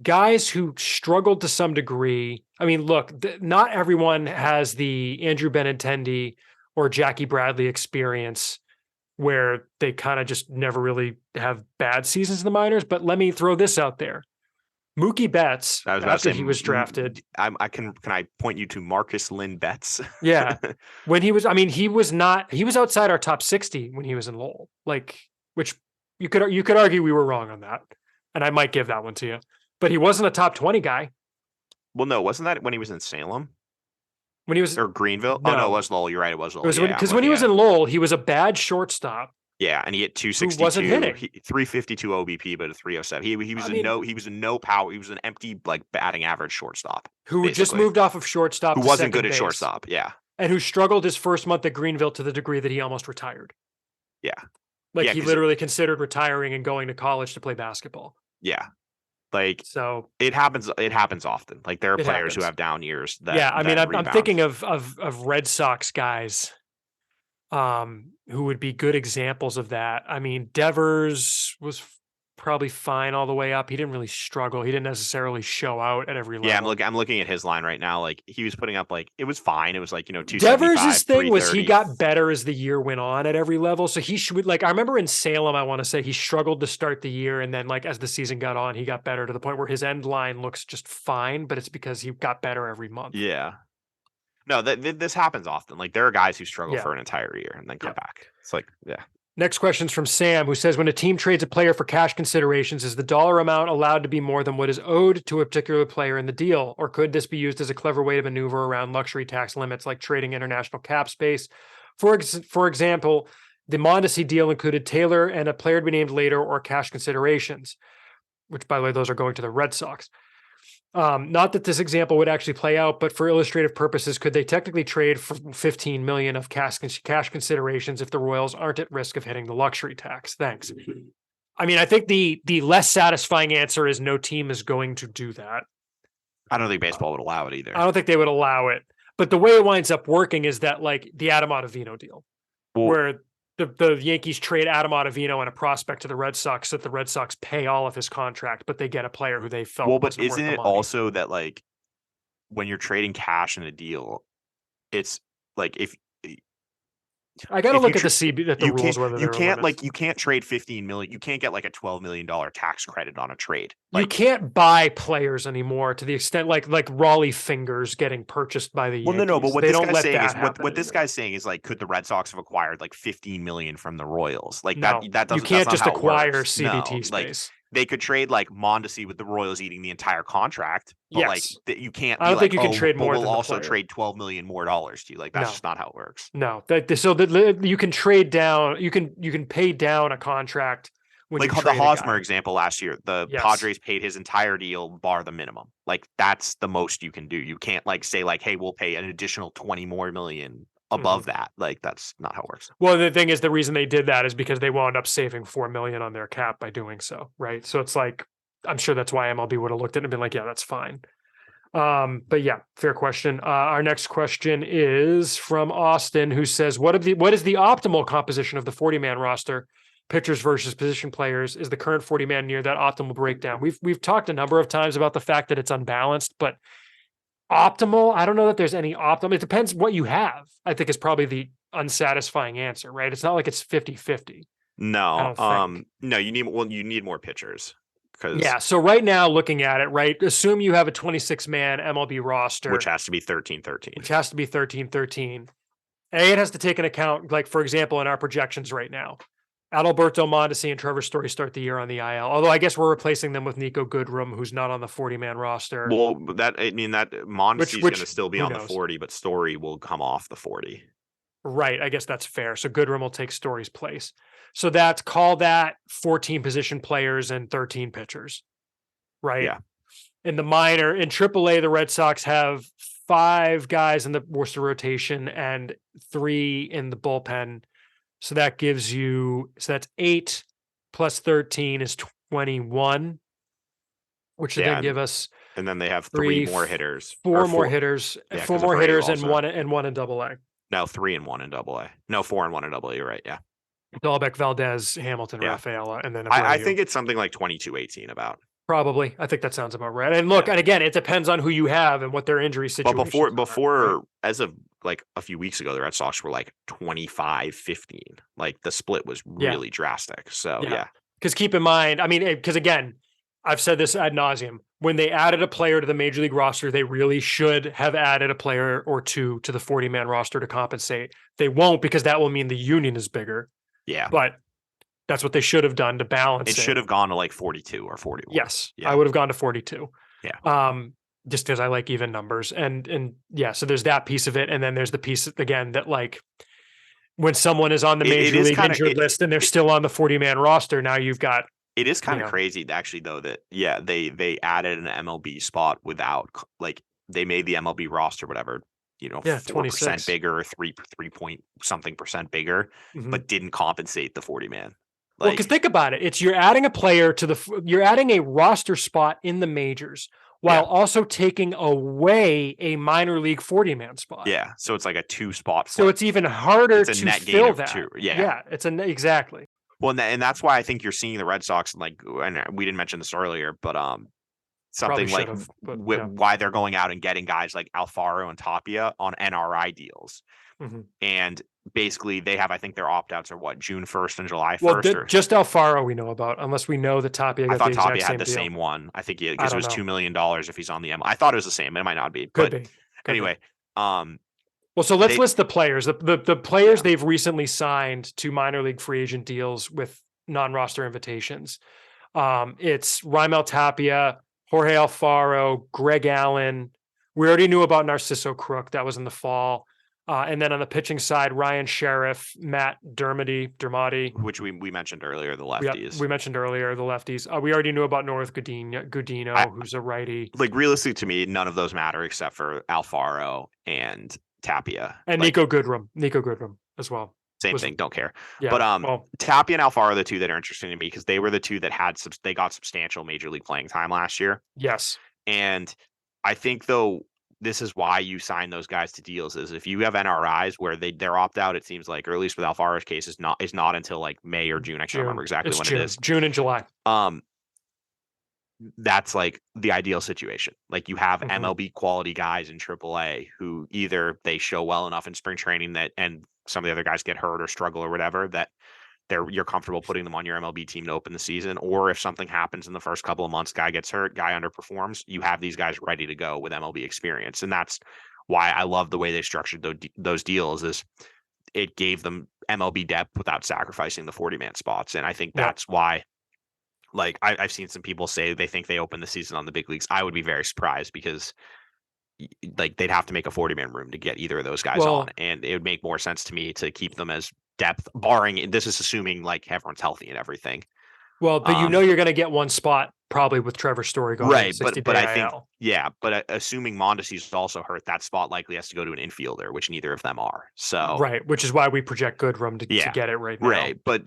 Guys who struggled to some degree. I mean, look, not everyone has the Andrew Benintendi or Jackie Bradley experience where they kind of just never really have bad seasons in the minors. But let me throw this out there. Mookie Betts, after he was drafted. Can I point you to Marcus Lynn Betts? Yeah. When he was outside our top 60 when he was in Lowell, which you could argue we were wrong on that. And I might give that one to you, but he wasn't a top 20 guy. Well, no, wasn't that when he was in Salem? When he was or Greenville? No. Oh no, it was Lowell. You're right. It was Lowell. Because when he was in Lowell, he was a bad shortstop. Yeah, and he hit 262, wasn't hitting. 352 OBP, but a 307. He was a no power. He was an empty batting average shortstop who just moved off of shortstop. Who wasn't good at shortstop. Yeah, and who struggled his first month at Greenville to the degree that he almost retired. Yeah, he literally considered retiring and going to college to play basketball. Yeah, so it happens. It happens often. Like there are players who have down years. I'm thinking of Red Sox guys. Who would be good examples of that? I mean, Devers was probably fine all the way up. He didn't really struggle. He didn't necessarily show out at every level. Yeah, I'm looking at his line right now. Like he was putting up it was fine. It was 275. Devers' thing was he got better as the year went on at every level. So he should I remember in Salem, I want to say he struggled to start the year, and then as the season got on, he got better to the point where his end line looks just fine, but it's because he got better every month. Yeah. No, this happens often. There are guys who struggle for an entire year and then come back. It's Next question's from Sam, who says, when a team trades a player for cash considerations, is the dollar amount allowed to be more than what is owed to a particular player in the deal? Or could this be used as a clever way to maneuver around luxury tax limits, like trading international cap space? For example, the Mondesi deal included Taylor and a player to be named later or cash considerations, which, by the way, those are going to the Red Sox. Not that this example would actually play out, but for illustrative purposes, could they technically trade for $15 million of cash considerations if the Royals aren't at risk of hitting the luxury tax? Thanks. I mean, I think the less satisfying answer is no team is going to do that. I don't think baseball would allow it either. I don't think they would allow it. But the way it winds up working is that like the Adam Ottavino deal, Well, where the Yankees trade Adam Ottavino and a prospect to the Red Sox, so that the Red Sox pay all of his contract, but they get a player who they felt but wasn't worth isn't the it money. also that like when you're trading cash in a deal, it's like I got to if look you at the CB at the you rules can't whether you there are can't limits. like you can't trade 15 million. You can't get like a $12 million tax credit on a trade. You Like, can't buy players anymore to the extent like Raleigh Fingers getting purchased by the well, no, but Yankees. what They this don't guy's let saying is that happen what this anymore. guy's saying is like, could the Red Sox have acquired like 15 million from the Royals? Like No, that you doesn't that's can't not just how it acquire works. No, CBT like space. they could trade like Mondesi with the Royals eating the entire contract, but like Yes. you can't I be don't think like, you can oh, trade but more we'll than the also player. trade 12 million more dollars to you. Like that's No. just not how it works. No. You can trade down. You can pay down a contract when Like you the trade a Hosmer guy. example last year, the Yes. Padres paid his entire deal bar the minimum. Like that's the most you can do. You can't like say like, hey, we'll pay an additional 20 more million above that. Like that's not how it works. Well, the thing is, the reason they did that is because they wound up saving $4 million on their cap by doing so, right? So it's like, I'm sure that's why MLB would have looked at it and been like, yeah, that's fine. But yeah, fair question. Our next question is from Austin, who says, what is the optimal composition of the 40-man roster, pitchers versus position players? Is the current 40-man near that optimal breakdown? We've talked a number of times about the fact that it's unbalanced, but optimal, I don't know that there's any optimal. It depends what you have, I think, is probably the unsatisfying answer, right? It's not like it's 50-50. I No, don't think. no, you need more pitchers because Yeah. So right now, looking at it, right, assume you have a 26-man MLB roster, which has to be 13-13. which has to be 13-13. It has to take into account, like, for example, in our projections right now, Adalberto Mondesi and Trevor Story start the year on the IL. Although I guess we're replacing them with Nico Goodrum, who's not on the 40-man roster. Well, that Mondesi is going to still be who on the knows? 40, but Story will come off the 40. Right. I guess that's fair. So Goodrum will take Story's place. So call that 14 position players and 13 pitchers. Right. Yeah. In AAA, the Red Sox have 5 guys in the Worcester rotation and 3 in the bullpen. So that's 8 plus 13 is 21, which would then give us and then they have 3 more hitters, 4 more hitters, yeah, 4 more hitters and one in AA. No, 3 and 1 in AA. No, 4 and 1 in AA. You're right. Yeah. Dahlbeck, Valdez, Hamilton, Yeah. Rafaela, and then I think it's something like 22-18 about. Probably. I think that sounds about right. And look, and again, it depends on who you have and what their injury situation is. But before, as of like a few weeks ago, the Red Sox were like 25-15. Like the split was really drastic. So yeah. Because keep in mind, I mean, because again, I've said this ad nauseum. When they added a player to the major league roster, they really should have added a player or two to the 40-man roster to compensate. They won't, because that will mean the union is bigger. Yeah. But that's what they should have done to balance it. It should have gone to like 42 or 41. Yes. Yeah. I would have gone to 42. Yeah. Just because I like even numbers. And yeah, so there's that piece of it. And then there's the piece again that, like, when someone is on the major league injured list and they're still on the 40-man roster, now you've got. It is kind of crazy actually, though, that they added an MLB spot without, like, they made the MLB roster whatever, 4% bigger or 3 point something percent bigger, but didn't compensate the 40-man. Well, because think about it, you're adding a player you're adding a roster spot in the majors while also taking away a minor league 40-man spot. Yeah, so it's like a 2-spot. So it's even harder to net fill gain of that. 2. Yeah, exactly. Well, and that's why I think you're seeing the Red Sox, like, and we didn't mention this earlier, but something like why they're going out and getting guys like Alfaro and Tapia on NRI deals. And basically they have, I think their opt-outs are what, June 1st and July 1st? Well, just Alfaro we know about, unless we know that Tapia got I thought Tapia had the same one. I think because it was $2 million if he's on the M. I thought it was the same. It might not be. Could be. Anyway. Well, so let's list the players. The players they've recently signed to minor league free agent deals with non-roster invitations. It's Raimel Tapia, Jorge Alfaro, Greg Allen. We already knew about Narciso Crook. That was in the fall. And then on the pitching side, Ryan Sheriff, Matt Dermody, which we mentioned earlier, the lefties. We mentioned earlier the lefties. We already knew about North Gudino, who's a righty. Like, realistically, to me, none of those matter except for Alfaro and Tapia and Nico Goodrum as well. Same thing. Don't care. Yeah, but Tapia and Alfaro are the two that are interesting to me because they were the two that they got substantial major league playing time last year. Yes, and I think though this is why you sign those guys to deals is if you have NRIs where their opt out, it seems like, or at least with Alfaro's case, is not until like May or June. I can't remember June. exactly It's when it is. June and July. Um, that's like the ideal situation. Like you have MLB quality guys in AAA who either they show well enough in spring training that, and some of the other guys get hurt or struggle or whatever, that you're comfortable putting them on your MLB team to open the season. Or if something happens in the first couple of months, guy gets hurt, guy underperforms, you have these guys ready to go with MLB experience. And that's why I love the way they structured those deals is it gave them MLB depth without sacrificing the 40-man spots. And I think that's why, like, I've seen some people say they think they open the season on the big leagues. I would be very surprised because like they'd have to make a 40-man room to get either of those guys on. And it would make more sense to me to keep them as depth, barring, this is assuming like everyone's healthy and everything. Well, but you're going to get one spot probably with Trevor Story going right, 60 but I think IL. but assuming Mondesi's also hurt, that spot likely has to go to an infielder, which neither of them are. So right, which is why we project Goodrum to get it right now. Right, but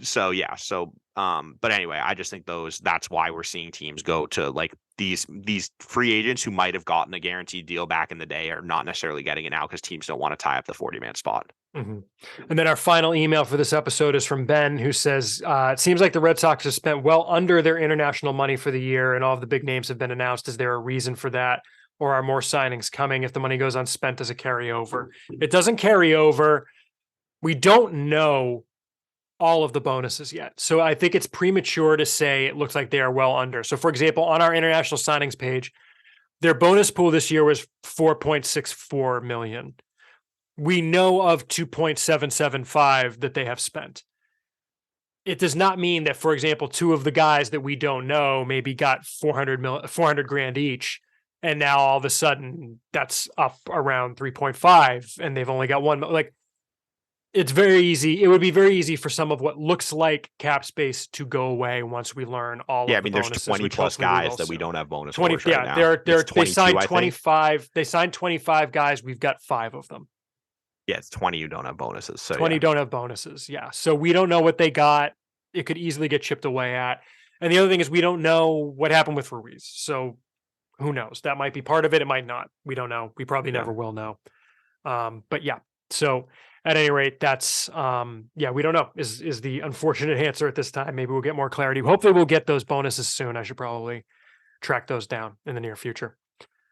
but anyway, I just think that's why we're seeing teams go to like these free agents who might have gotten a guaranteed deal back in the day are not necessarily getting it now because teams don't want to tie up the 40-man spot. And then our final email for this episode is from Ben, who says, it seems like the Red Sox have spent well under their international money for the year and all of the big names have been announced. Is there a reason for that? Or are more signings coming if the money goes unspent as a carryover? It doesn't carry over. We don't know all of the bonuses yet. So I think it's premature to say it looks like they are well under. So for example, on our international signings page, their bonus pool this year was 4.64 million. We know of 2.775 that they have spent. It does not mean that, for example, two of the guys that we don't know maybe got 400 grand each. And now all of a sudden that's up around 3.5 and they've only got one. Like, it's very easy. It would be very easy for some of what looks like cap space to go away once we learn all. Yeah, of the there's bonuses, 20 plus guys that we don't have bonus 20. For right Yeah, now. they signed 25. They signed 25 guys. We've got 5 of them. Yeah, it's 20 who don't have bonuses. So 20 don't have bonuses. Yeah, so we don't know what they got. It could easily get chipped away at. And the other thing is we don't know what happened with Ruiz. So who knows? That might be part of it. It might not. We don't know. We probably never will know. But yeah. So at any rate, that's we don't know is the unfortunate answer at this time. Maybe we'll get more clarity. Hopefully we'll get those bonuses soon. I should probably track those down in the near future.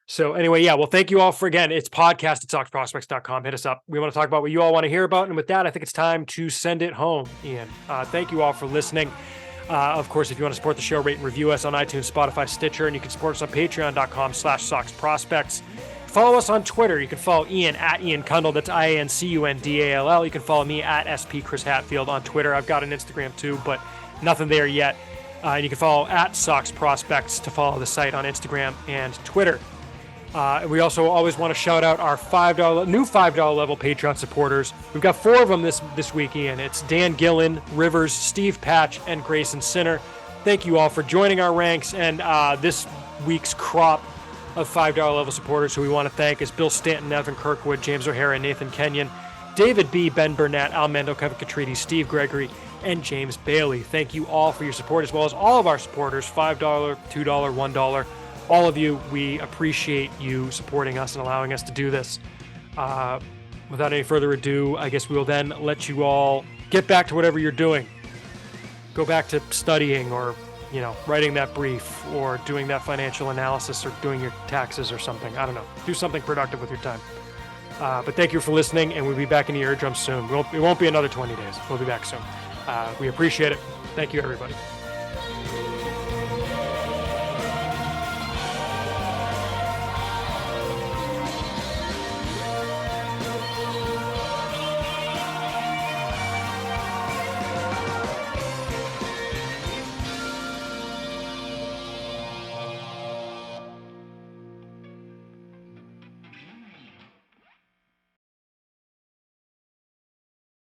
So anyway, well, thank you all for, again, it's podcast at soxprospects.com. Hit us up. We want to talk about what you all want to hear about. And with that, I think it's time to send it home, Ian. Thank you all for listening. Of course, if you want to support the show, rate and review us on iTunes, Spotify, Stitcher, and you can support us on patreon.com/soxprospects. Follow us on Twitter. You can follow Ian at Ian Cundall. That's IANCUNDALL. You can follow me at SP Chris Hatfield on Twitter. I've got an Instagram too, but nothing there yet. And you can follow at Sox Prospects to follow the site on Instagram and Twitter. We also always want to shout out our new $5 level Patreon supporters. We've got 4 of them this week, Ian. It's Dan Gillen, Rivers, Steve Patch, and Grayson Sinner. Thank you all for joining our ranks. And this week's crop of $5 level supporters who we want to thank is Bill Stanton, Evan Kirkwood, James O'Hara, Nathan Kenyon, David B., Ben Burnett, Al Mendo, Kevin Catriti, Steve Gregory, and James Bailey. Thank you all for your support, as well as all of our supporters, $5, $2, $1. All of you, we appreciate you supporting us and allowing us to do this. Without any further ado, I guess we will then let you all get back to whatever you're doing. Go back to studying or, writing that brief or doing that financial analysis or doing your taxes or something. I don't know. Do something productive with your time. But thank you for listening, and we'll be back in the eardrum soon. It won't be another 20 days. We'll be back soon. We appreciate it. Thank you, everybody.